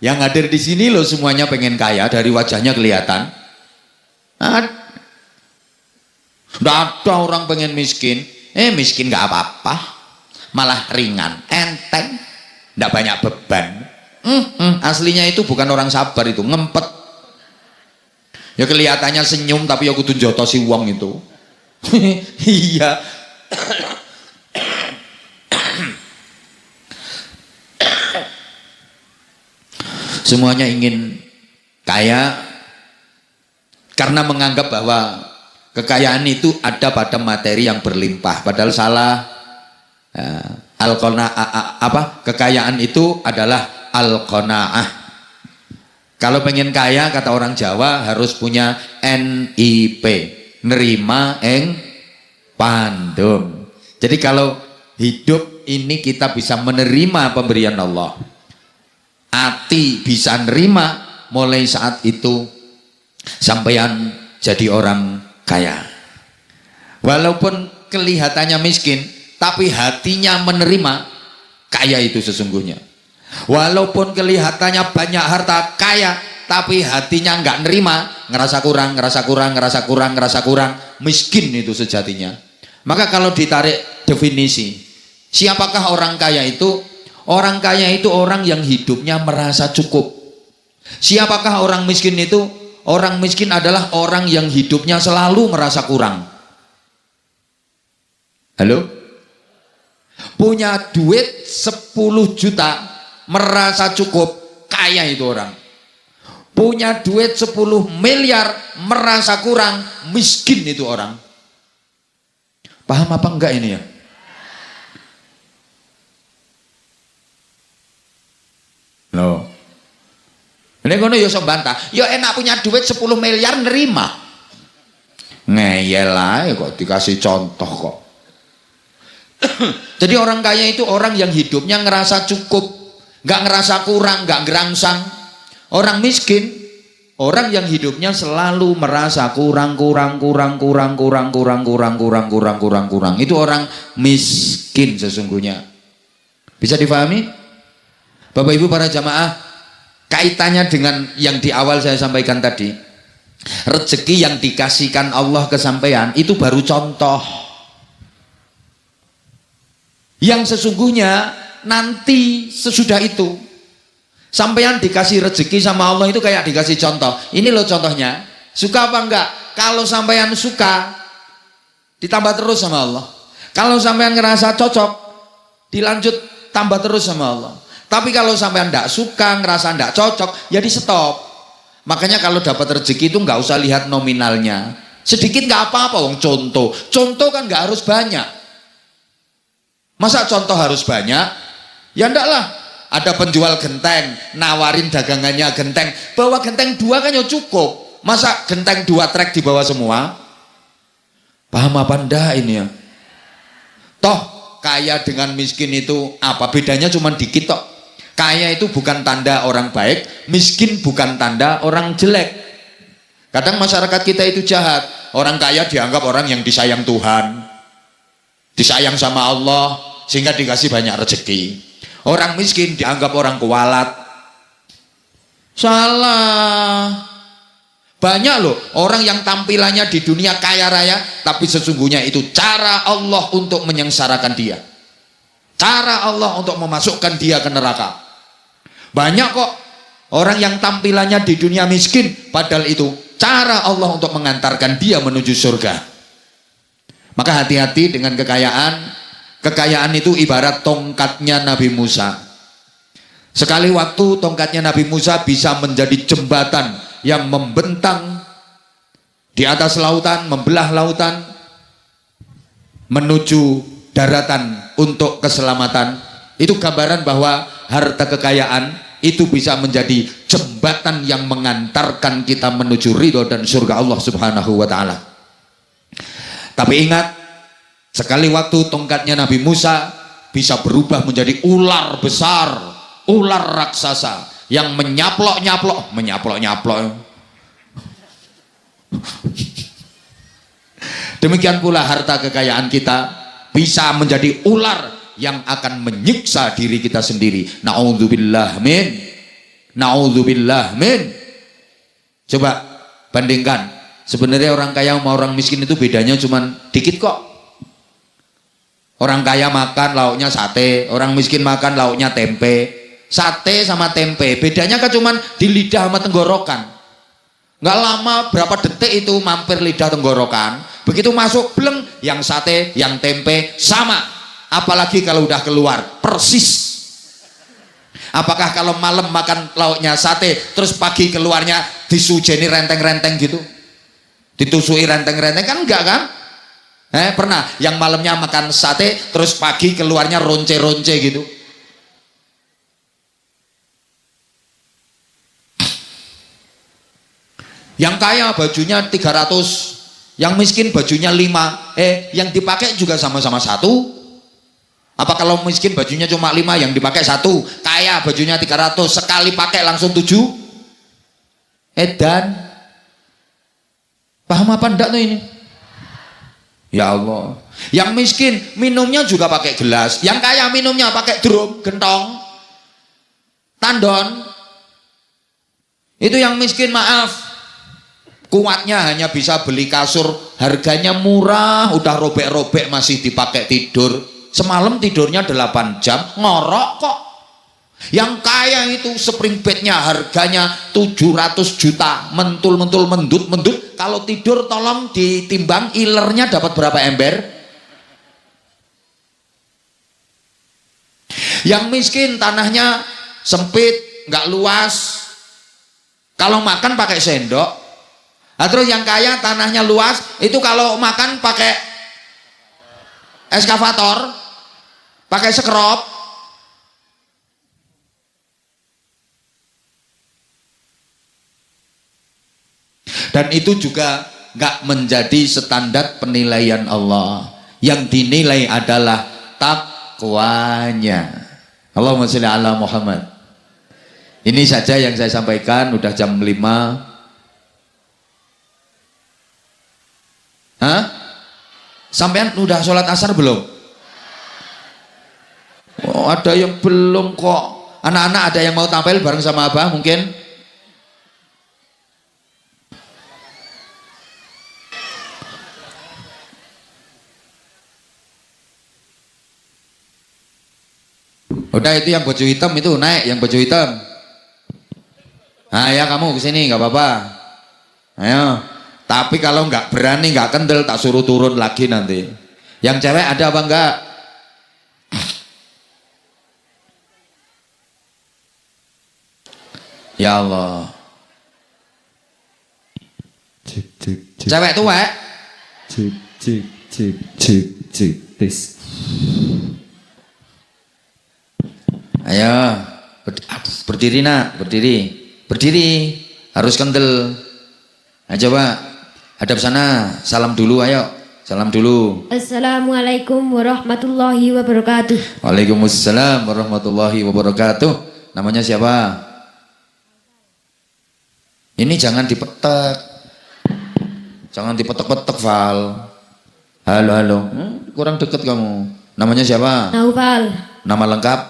Yang hadir di sini loh semuanya pengen kaya, dari wajahnya kelihatan. Nggak ada orang pengen miskin. Miskin nggak apa-apa, malah ringan, enteng, nggak banyak beban. Aslinya itu bukan orang sabar, itu ngempet. Ya kelihatannya senyum tapi ya kudu njotosi wong itu. Iya. Semuanya ingin kaya karena menganggap bahwa kekayaan itu ada pada materi yang berlimpah, padahal salah. Kekayaan itu adalah al-qanaah. Kalau pengen kaya, kata orang Jawa, harus punya NIP, nerima eng pandum. Jadi kalau hidup ini kita bisa menerima pemberian Allah, hati bisa nerima, mulai saat itu sampean jadi orang kaya. Walaupun kelihatannya miskin, tapi hatinya menerima, kaya itu sesungguhnya. Walaupun kelihatannya banyak harta, kaya, tapi hatinya nggak nerima, ngerasa kurang, miskin itu sejatinya. Maka kalau ditarik definisi, siapakah orang kaya itu? Orang kaya itu orang yang hidupnya merasa cukup. Siapakah orang miskin itu? Orang miskin adalah orang yang hidupnya selalu merasa kurang. Halo? Punya duit 10 juta merasa cukup, kaya itu orang. Punya duit 10 miliar merasa kurang, miskin itu orang. Paham apa enggak ini ya? Loh. Ini kono ya sok bantah. Ya enak punya duit 10 miliar nerima. Ngeyel ae kok dikasih contoh kok. Jadi orang kaya itu orang yang hidupnya ngerasa cukup, nggak ngerasa kurang, nggak gerangsang. Orang miskin, orang yang hidupnya selalu merasa kurang. Itu orang miskin sesungguhnya. Bisa difahami? Bapak Ibu para jamaah, kaitannya dengan yang di awal saya sampaikan tadi, rezeki yang dikasihkan Allah ke sampean itu baru contoh. Yang sesungguhnya nanti sesudah itu sampean dikasih rezeki sama Allah itu kayak dikasih contoh. Ini loh contohnya. Suka apa enggak? Kalau sampean suka, ditambah terus sama Allah. Kalau sampean ngerasa cocok, dilanjut tambah terus sama Allah. Tapi kalau sampean enggak suka, ngerasa enggak cocok, ya di stop. Makanya kalau dapat rezeki itu enggak usah lihat nominalnya. Sedikit enggak apa-apa, wong contoh. Contoh kan enggak harus banyak. Masa contoh harus banyak? Ya enggak lah. Ada penjual genteng, nawarin dagangannya genteng, bawa genteng 2 kan ya cukup. Masa genteng 2 trek dibawa semua? Paham apa enggak ini ya? Toh kaya dengan miskin itu apa bedanya? Cuma dikit toh. Kaya itu bukan tanda orang baik, miskin bukan tanda orang jelek. Kadang masyarakat kita itu jahat. Orang kaya dianggap orang yang disayang Tuhan, disayang sama Allah, sehingga dikasih banyak rezeki. Orang miskin dianggap orang kualat. Salah. Banyak loh orang yang tampilannya di dunia kaya raya, tapi sesungguhnya itu cara Allah untuk menyengsarakan dia, cara Allah untuk memasukkan dia ke neraka. Banyak kok orang yang tampilannya di dunia miskin, padahal itu cara Allah untuk mengantarkan dia menuju surga. Maka hati-hati dengan kekayaan. Kekayaan itu ibarat tongkatnya Nabi Musa. Sekali waktu tongkatnya Nabi Musa bisa menjadi jembatan yang membentang di atas lautan, membelah lautan menuju daratan untuk keselamatan. Itu gambaran bahwa harta kekayaan itu bisa menjadi jembatan yang mengantarkan kita menuju ridho dan surga Allah Subhanahu wa taala. Tapi ingat, sekali waktu tongkatnya Nabi Musa bisa berubah menjadi ular besar, ular raksasa yang menyaplok-nyaplok. Demikian pula harta kekayaan kita bisa menjadi ular yang akan menyiksa diri kita sendiri. Na'udzubillah min. Na'udzubillah min. Coba bandingkan. Sebenarnya orang kaya sama orang miskin itu bedanya cuma dikit kok. Orang kaya makan lauknya sate, orang miskin makan lauknya tempe. Sate sama tempe, bedanya kan cuman di lidah sama tenggorokan. Nggak lama, berapa detik itu mampir lidah tenggorokan. Begitu masuk, bleng, yang sate, yang tempe, sama. Apalagi kalau udah keluar, persis. Apakah kalau malam makan lauknya sate, terus pagi keluarnya disujeni renteng-renteng gitu? Ditusui renteng-renteng, kan enggak kan? Pernah yang malamnya makan sate terus pagi keluarnya ronce-ronce gitu. Yang kaya bajunya 300, yang miskin bajunya 5. Yang dipakai juga sama-sama 1. Apa kalau miskin bajunya cuma 5, yang dipakai 1, kaya bajunya 300, sekali pakai langsung 7? Dan paham apa enggak tuh ini? Ya Allah, yang miskin minumnya juga pakai gelas, yang kaya minumnya pakai drum, gentong, tandon. Itu yang miskin, maaf, kuatnya hanya bisa beli kasur, harganya murah, udah robek-robek masih dipakai tidur. Semalam tidurnya 8 jam, ngorok kok. Yang kaya itu spring bednya harganya 700 juta, mentul-mentul, mendut-mendut. Kalau tidur tolong ditimbang ilernya dapat berapa ember. Yang miskin tanahnya sempit, nggak luas, kalau makan pakai sendok. Nah, terus yang kaya tanahnya luas, itu kalau makan pakai eskavator, pakai sekrop. Dan itu juga nggak menjadi standar penilaian Allah. Yang dinilai adalah takwanya. Allahumma sholli ala Muhammad. Ini saja yang saya sampaikan, udah jam 5. Hah? Sampean udah sholat asar belum? Oh, ada yang belum kok. Anak-anak ada yang mau tampil bareng sama Abah mungkin? Udah, itu yang baju hitam itu naik, yang baju hitam. Nah ya, kamu kesini nggak apa-apa. Ayo. Tapi kalau nggak berani, nggak kendel, tak suruh turun lagi nanti. Yang cewek ada apa enggak? Ya Allah. Cek cek cek. Cewek tuwek. Cek cek cek cek cek tes. Ayo, berdiri nak, berdiri, harus kendel. Nah, coba, hadap sana, salam dulu, ayo, salam dulu. Assalamualaikum warahmatullahi wabarakatuh. Waalaikumsalam warahmatullahi wabarakatuh. Namanya siapa? Ini jangan dipetek, jangan dipetek-petek, Val. Halo, kurang deket kamu. Namanya siapa? Naufal. Nama lengkap?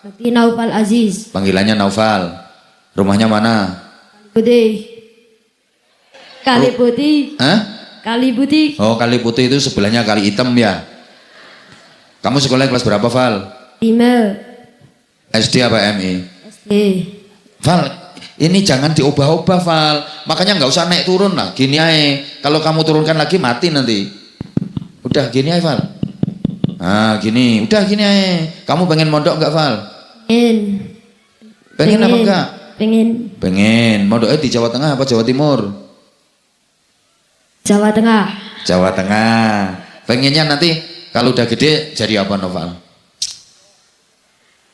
Bakti Naufal Aziz. Panggilannya Naufal. Rumahnya mana? Putih. Kali Putih. Hah? Kali Putih. Oh, Kali Putih itu sebelahnya Kali Hitam ya. Kamu sekolah kelas berapa, Val? 5. SD apa MI? SD. Val, ini jangan diubah-ubah, Val. Makanya nggak usah naik turun lah. Gini aja. Kalau kamu turunkan lagi mati nanti. Udah gini aja, Val. Nah, gini. Udah gini aja. Kamu pengen mondok nggak, Val? Pengen apa enggak? Pengen. Mondoknya di Jawa Tengah apa Jawa Timur? Jawa Tengah. Jawa Tengah. Pengennya nanti kalau udah gede jadi apa, Noval?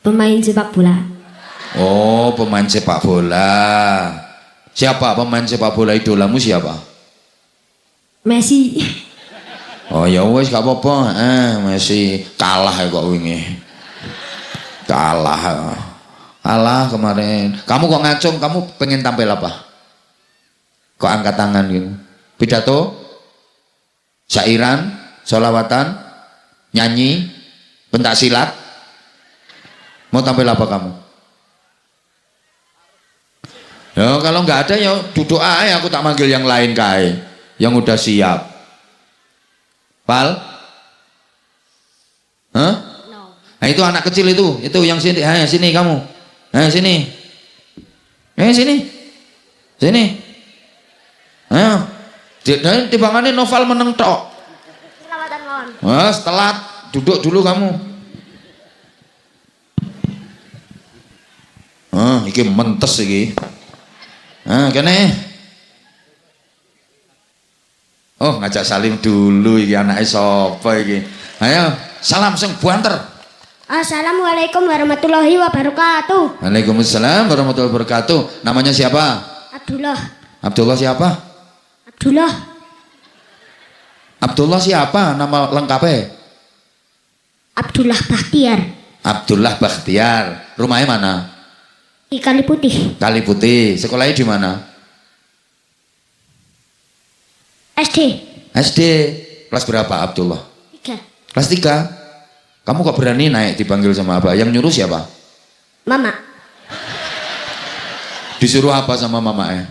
Pemain sepak bola. Oh, pemain sepak bola. Siapa pemain sepak bola idolamu siapa? Messi. Oh ya wes gak apa-apa. Messi kalah ya kok wingi. Kalah kemarin. Kamu kok ngacung? Kamu pengen tampil apa? Kok angkat tangan gitu? Pidato? Syairan? Sholawatan? Nyanyi? Pentak silat? Mau tampil apa kamu? Ya kalau nggak ada ya duduk aja, aku tak manggil yang lain kae. Yang udah siap. Pal? Hah? Nah, itu anak kecil itu yang sini, sini kamu, sini, sini, sini, ayo, dari timbangannya Noval meneng tok. Selawatan mawon. Telat, duduk dulu kamu. Iki mentes iki. Kene. Oh, ngajak salim dulu iki anake sapa iki. Ayo, salam sing buanter. Assalamualaikum warahmatullahi wabarakatuh. Waalaikumsalam warahmatullahi wabarakatuh. Namanya siapa? Abdullah. Abdullah siapa? Abdullah. Abdullah siapa nama lengkapnya? Abdullah Bahtiar. Abdullah Bakhtiar. Rumahnya mana? Di Kali Putih. Kali Putih. Sekolahnya di mana? SD. SD. Kelas berapa Abdullah? 3. Kelas 3. Kamu kok berani naik dipanggil sama apa? Yang nyuruh siapa? Mama. Disuruh apa sama mamanya?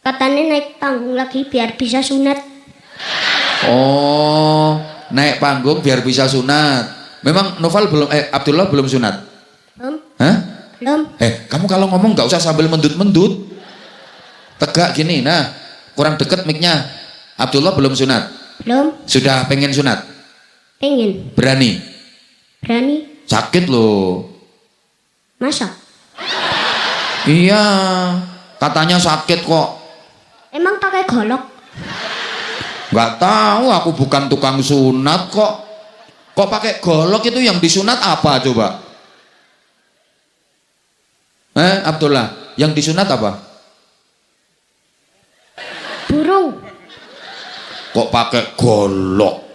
Katanya naik panggung lagi biar bisa sunat. Oh, naik panggung biar bisa sunat. Memang Noval belum, Abdullah belum sunat? Belum. Hah? Belum. Kamu kalau ngomong nggak usah sambil mendut-mendut. Tegak gini, nah, kurang deket mic-nya. Abdullah belum sunat? Belum. Sudah pengen sunat? Pengen. Berani? Berani. Sakit loh. Masa? Iya, katanya sakit kok. Emang pakai golok? Nggak tahu, aku bukan tukang sunat kok. Kok pakai golok itu yang disunat apa coba? Abdullah, yang disunat apa? Burung. Kok pakai golok?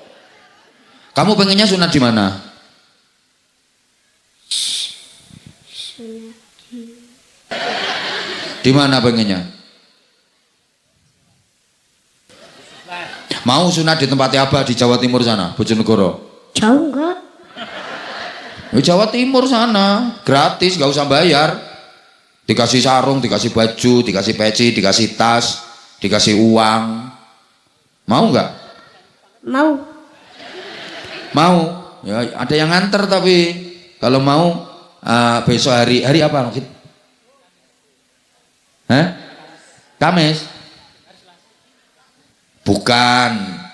Kamu pengennya sunat di mana? Di mana pengennya? Mau sunat di tempat apa di Jawa Timur sana, Bojonegoro? Jauh enggak? Di Jawa Timur sana, gratis, nggak usah bayar. Dikasih sarung, dikasih baju, dikasih peci, dikasih tas, dikasih uang. Mau nggak? Mau. Mau. Ya, ada yang nganter tapi kalau mau besok hari apa mungkin? Kamis? Bukan,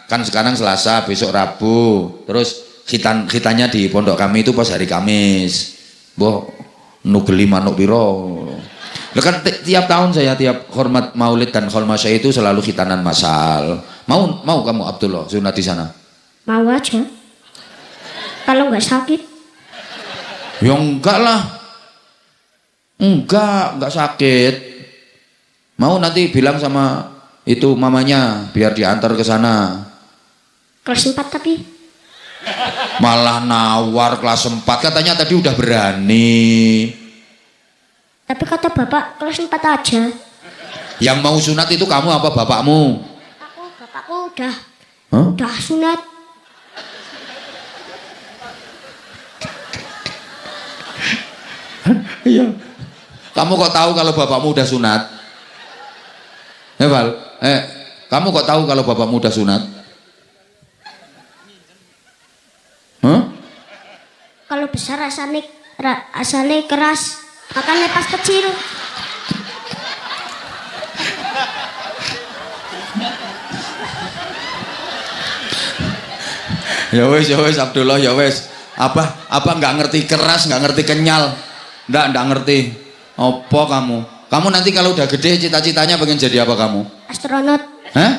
kan sekarang Selasa, besok Rabu. Terus khitannya di pondok kami itu pas hari Kamis. Boh, nugeli manuk piro. Lah kan tiap tahun saya tiap hormat Maulid dan hormat saya itu selalu khitanan massal. Mau kamu Abdullah sunat di sana? Mau aja. Kalau nggak sakit. Ya enggak lah. Enggak sakit. Mau nanti bilang sama itu mamanya biar diantar ke sana. Kelas 4 tapi. Malah nawar kelas 4, katanya tadi udah berani. Tapi kata bapak kelas 4 aja. Yang mau sunat itu kamu apa bapakmu? Bapakku udah. Hah? Udah sunat. Iya. Kamu kok tahu kalau bapakmu udah sunat? Val, kamu kok tahu kalau bapakmu udah sunat? Kalau besar asalnya keras, makanya pas kecil. Ya wes Abdullah ya wes. Apa nggak ngerti keras, nggak ngerti kenyal, nggak ngerti. Apa kamu? Kamu nanti kalau udah gede cita-citanya pengen jadi apa kamu? Astronot. Hah?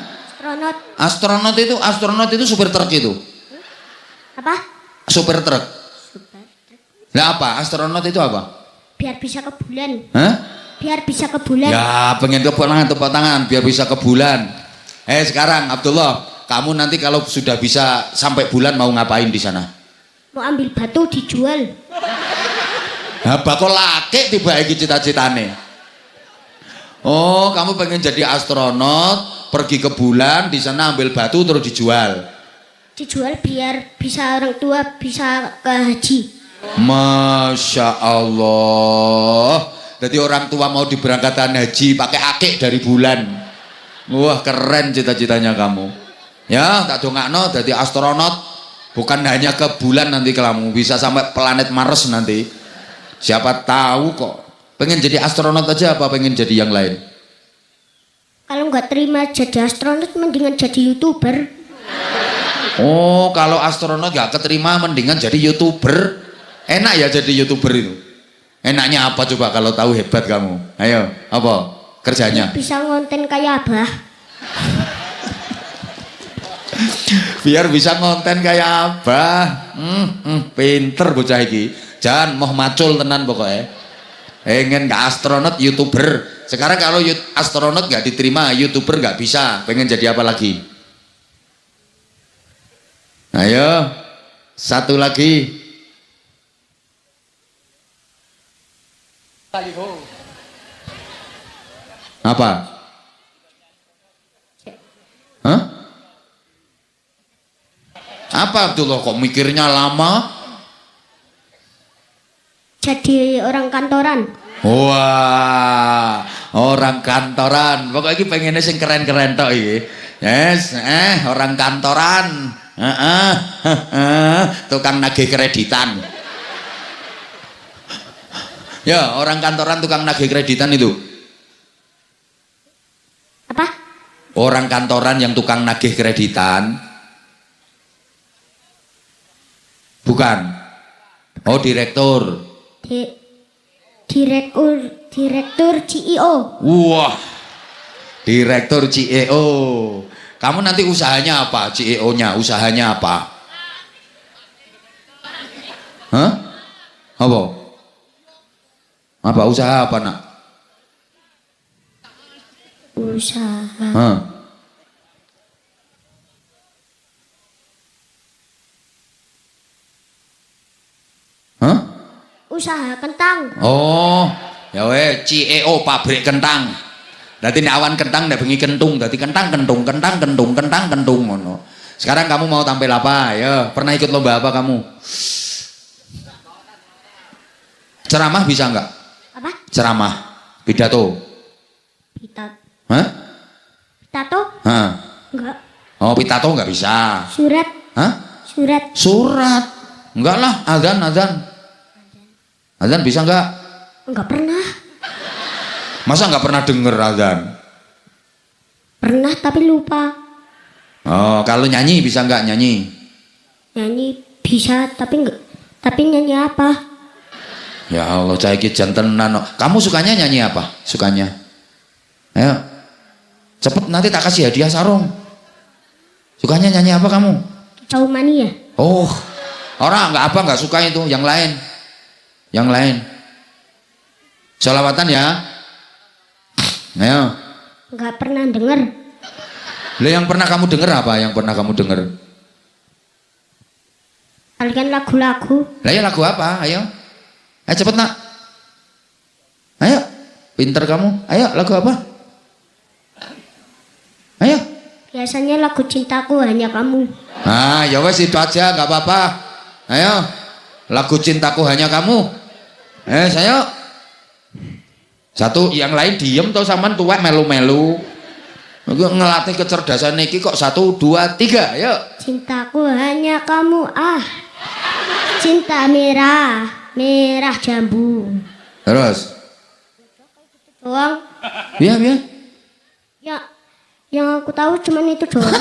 Astronot. Astronot itu supir truk itu. Apa? Supir truk. Nah apa? Astronot itu apa? Biar bisa ke bulan. Hah? Biar bisa ke bulan. Ya pengen ke bulan, tepuk tangan biar bisa ke bulan. Sekarang Abdullah, kamu nanti kalau sudah bisa sampai bulan mau ngapain di sana? Mau ambil batu dijual. Nah, bakal laki tiba iki cita-citane. Oh, kamu pengen jadi astronot, pergi ke bulan, di sana ambil batu terus dijual. Dijual biar bisa orang tua bisa ke haji. Masya Allah. Jadi orang tua mau diberangkatkan haji pakai akik dari bulan. Wah keren cita-citanya kamu. Ya tak dongakno jadi astronot. Bukan hanya ke bulan nanti kamu, bisa sampai planet Mars nanti. Siapa tahu kok. Pengen jadi astronot aja apa pengen jadi yang lain? Kalau nggak terima jadi astronot, mendingan jadi YouTuber. Oh, kalau astronot gak keterima mendingan jadi YouTuber. Enak ya jadi YouTuber itu. Enaknya apa coba kalau tahu hebat kamu? Ayo, apa kerjanya? Bisa ngonten kayak Abah. Biar bisa konten kayak Abah. Pinter bocah iki. Jangan mau macul tenan pokoknya. Pengen gak astronot, YouTuber. Sekarang kalau astronot gak diterima, YouTuber gak bisa. Pengen jadi apa lagi? Ayo, satu lagi. Apa? Hah? Apa tuh loh kok mikirnya lama? Jadi orang kantoran. Wah, orang kantoran. Pokoknya ini pengennya sing keren-keren tok iki. Yes, orang kantoran. Tukang nagih kreditan. Ya, orang kantoran tukang nagih kreditan itu. Apa? Orang kantoran yang tukang nagih kreditan. Bukan. Oh, direktur. Direktur CEO. Wah, direktur CEO. Kamu nanti usahanya apa? CEO-nya usahanya apa? Hah? Apa? Apa usaha apa nak? Usaha. Hah? Hah? Usaha kentang. Oh, ya weh, CEO pabrik kentang. Berarti nek awan kentang nek bengi kentung, dadi kentang kentung, kentang kentung, kentang kentung ngono. Sekarang kamu mau tampil apa? Ya, pernah ikut lomba apa kamu? Ceramah bisa enggak? Apa? Ceramah, pidato. Hah? Pitato? Hah? Enggak. Oh, pidato enggak bisa. Surat. Hah? Surat. Surat. Enggak lah, azan, azan. Azan bisa enggak? Enggak pernah. Masa enggak pernah denger azan? Pernah tapi lupa. Oh, kalau nyanyi bisa enggak nyanyi? Nyanyi bisa tapi enggak. Tapi nyanyi apa? Ya Allah, cah iki jantenan. Kamu sukanya nyanyi apa? Sukanya? Ayo. Cepet nanti tak kasih hadiah sarung. Sukanya nyanyi apa kamu? Kicau mania. Oh. Orang enggak apa enggak suka itu, yang lain. Yang lain. Sholawatan ya. Ayo. Enggak pernah denger. Lah yang pernah kamu denger apa? Yang pernah kamu denger? Kalian lagu-lagu. Lah ya lagu apa? Ayo. Ayo cepet nak. Ayo. Pinter kamu. Ayo lagu apa? Ayo. Biasanya lagu cintaku hanya kamu. Ah, ya wes itu aja, nggak apa-apa. Ayo. Lagu cintaku hanya kamu. Saya. Satu, yang lain diem tau sampean tuwek melu-melu. Ngelatih kecerdasan iki kok 1 2 3, ayo. Cintaku hanya kamu, cinta merah, merah jambu. Terus. Doang. Iya, iya. Ya, yang aku tahu cuman itu doang.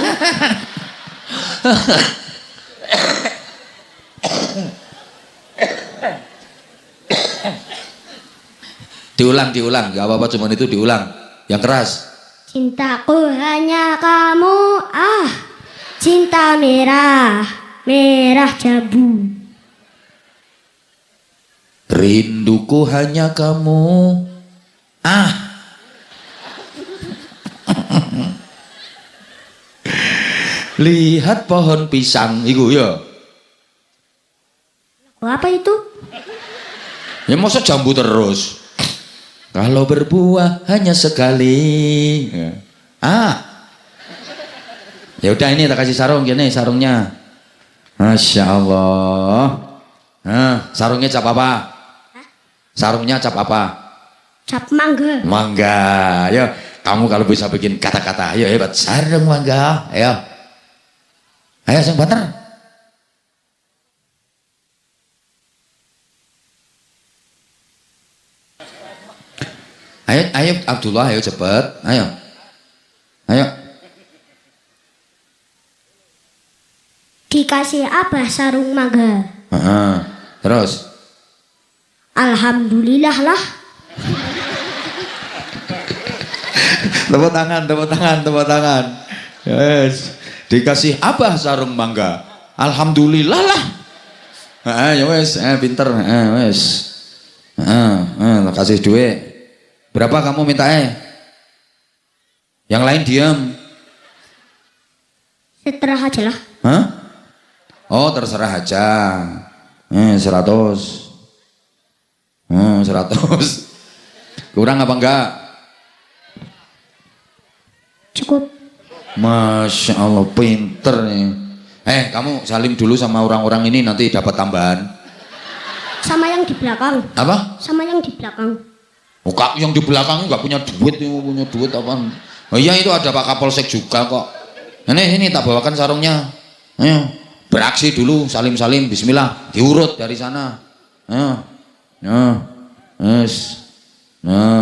Diulang, nggak apa-apa, cuman itu diulang. Yang keras. Cintaku hanya kamu, cinta merah, merah jambu. Rinduku hanya kamu. Lihat pohon pisang iku ya. Apa itu? Ya masa jambu terus. Kalau berbuah hanya sekali. Ya udah ini tak kasih sarung gini sarungnya. Masya Allah. Sarungnya cap apa? Sarungnya cap apa? Cap mangga. Mangga. Ayo, kamu kalau bisa bikin kata-kata, ayo hebat. Sarung mangga. Ayo. Ayo sing bener. Ayo Abdullah, ayo cepet. Ayo. Dikasih Abah sarung mangga. Terus. Alhamdulillah lah. Tepuk tangan. Yes. Dikasih Abah sarung mangga. Alhamdulillah lah. Ya wes, pinter. Wes. Kasih duit. Berapa kamu minta? Yang lain diam. Seterah aja lah. Hah? Oh, terserah aja. 100. 100. Kurang apa enggak? Cukup. Masya Allah, pinter nih. Kamu salim dulu sama orang-orang ini, nanti dapat tambahan. Sama yang di belakang. Apa? Sama yang di belakang. Oh, Kak, yang di belakang nggak punya duit, punya duit apa? Oh iya, itu ada Pak Kapolsek juga kok. Ini tak bawakan sarungnya. Ayo, beraksi dulu, salim-salim, bismillah, diurut dari sana. Ayo.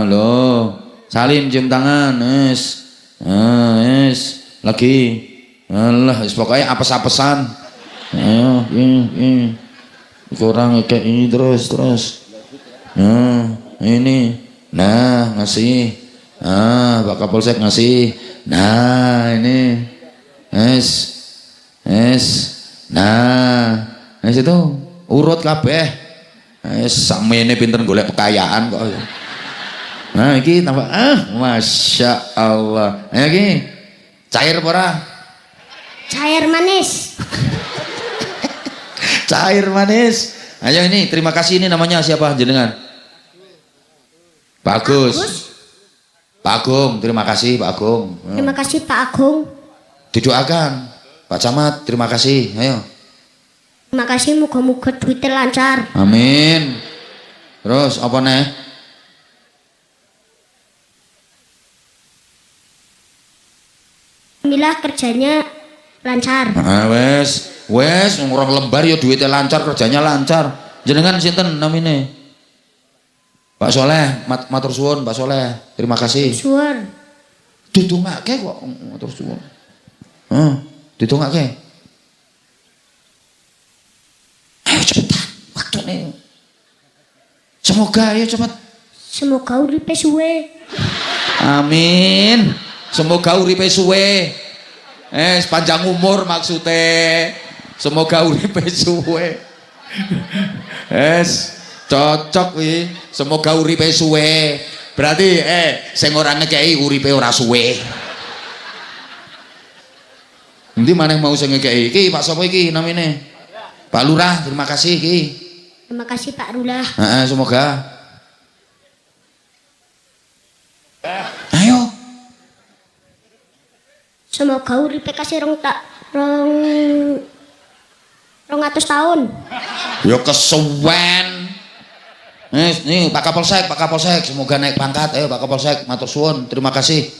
Lo, salim, cium tangan, lagi. Allah, pokoknya apes-apesan. Ayo, kurang kayak ini terus. Ini. Nah, ngasih. Pak Kapolsek ngasih. Nah, ini. Nah, itu urut kabeh. Samene pinter golek kekayaan kok. Nah, iki tambah Masya Allah. Ayo iki. Cair apa ora? Cair manis. Cair manis. Ayo ini, terima kasih, ini namanya siapa jenengan? Pak Agung, terima kasih Pak Agung. Terima kasih Pak Agung. Didoakan Pak Camat, terima kasih. Ayo. Terima kasih, moga-moga duitnya lancar. Amin. Terus apa nih? Alhamdulillah kerjanya lancar. Wes orang lembar ya duitnya lancar, kerjanya lancar. Jenengan sinten namine? Pak Soleh, matur suwun Pak Soleh. Terima kasih. Suwun. Didongake kok matur suwun. Didongake. Ayo cepetan, waktu nih. Semoga ayo cepat. Semoga uripe suwe. Amin. Semoga uripe suwe. Sepanjang umur maksudnya. Semoga uripe suwe. Cocok wi. Semoga uripe suwe. Berarti sing ora ngekeki uripe ora suwe. Nanti mana yang mau saya ngekei? Iki Pak Sopo iki namanya? Pak Lurah, terima kasih iki. Terima kasih Pak Lurah. Semoga. Ayo. Semoga uripe kasih rong 200 tahun. Ya kesuwen. Nih Pak Kapolsek, semoga naik pangkat. Ayo Pak Kapolsek, matur suwun, terima kasih.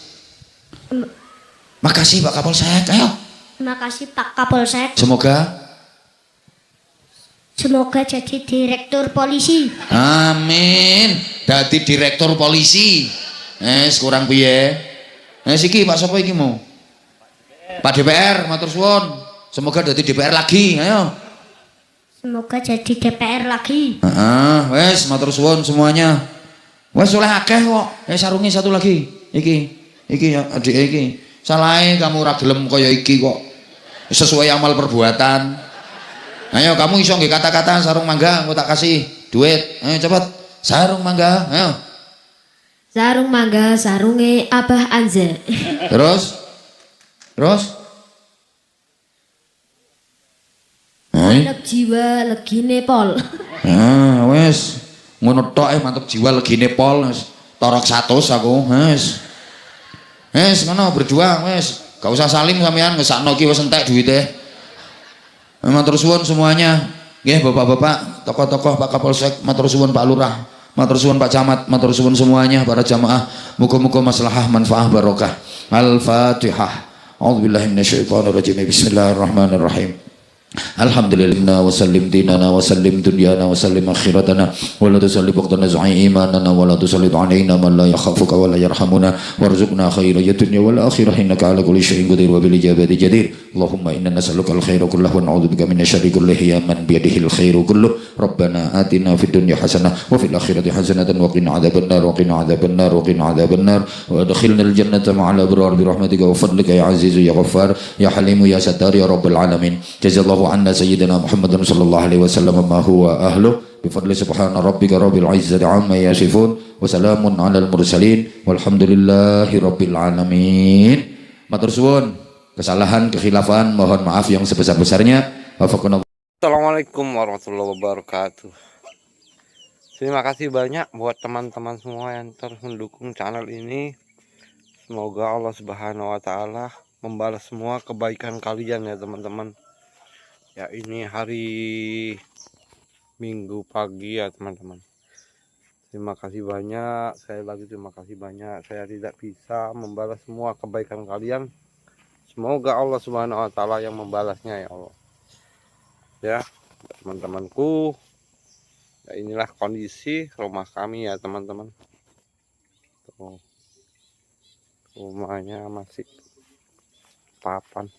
Makasih Pak Kapolsek, ayo. Terima kasih Pak Kapolsek. Semoga jadi direktur polisi. Amin. Dadi direktur polisi. Kurang piye? Siki Pak Sopo iki mau? Pak DPR, matur suwun. Semoga dadi DPR lagi, ayo. Semoga jadi DPR lagi. Wes matur suwun semuanya. Wes oleh akeh kok. Sarungi satu lagi. Iki ya adik iki. Salahe kamu ora gelem kaya iki kok. Sesuai amal perbuatan. Ayo kamu iso nggih kata-kata sarung mangga engko tak kasih duit. Ayo cepet. Sarung mangga, ayo. Sarung mangga sarunge Abah Anza. Terus? Mantap jiwa legine pol. Wes ngono tok mantep jiwa legine pol. Torok 100 aku. Wes ngono berjuang wes. Gak usah salim sampean ngesakno ki wis entek duwite. Matur suwun semuanya. Nggih Bapak-bapak, tokoh-tokoh Pak Kapolsek, matur suwun Pak Lurah, matur suwun Pak Camat, matur suwun semuanya para jamaah. Muga-muga maslahah manfaah barokah. Al-Fatihah. A'udzubillahi minasyaitonir rajim. Bismillahirrahmanirrahim. Alhamdulillah wa sallim dinana wa sallim dunyana wa sallim akhiratana wa la tusallim waqtana zu'i imanana wa la tusallit alaina man la yakhafuka wa la yarhamuna warzuqna khairan dunya wal akhirah innaka ala kulli syai'in qadir wa bil ijabati jadir. Allahumma inna nas'aluka al khaira kullahu wa na'udzubika min syarri kullihi ya man bi yadihi al khairu kulluh. Rabbana atina fid dunya hasanah wa fil akhirati hasanatan wa qina adzabannar wa qina adzabannar wa qina adzabannar wa adkhilna al jannata ma'al abrar bi rahmatika wa fadlika ya azizu ya ghaffar ya halimu ya sattar ya rabbal alamin. Jazallahu anna sayyidina Muhammadan sallallahu alaihi wasallam ma huwa ahlu bifadli subhana rabbika rabbil izzati amma yasifun wa salamun alal mursalin walhamdulillahi rabbil alamin. Matur suwun, kesalahan kekhilafan mohon maaf yang sebesar-besarnya. Assalamualaikum warahmatullahi wabarakatuh. Terima kasih banyak buat teman-teman semua yang terus mendukung channel ini. Semoga Allah Subhanahu wa taala membalas semua kebaikan kalian ya teman-teman. Ya ini hari Minggu pagi ya teman-teman. Terima kasih banyak, saya lagi terima kasih banyak. Saya tidak bisa membalas semua kebaikan kalian. Semoga Allah Subhanahu wa taala yang membalasnya ya Allah. Ya, teman-temanku. Ya, inilah kondisi rumah kami ya teman-teman. Tuh, rumahnya masih papan.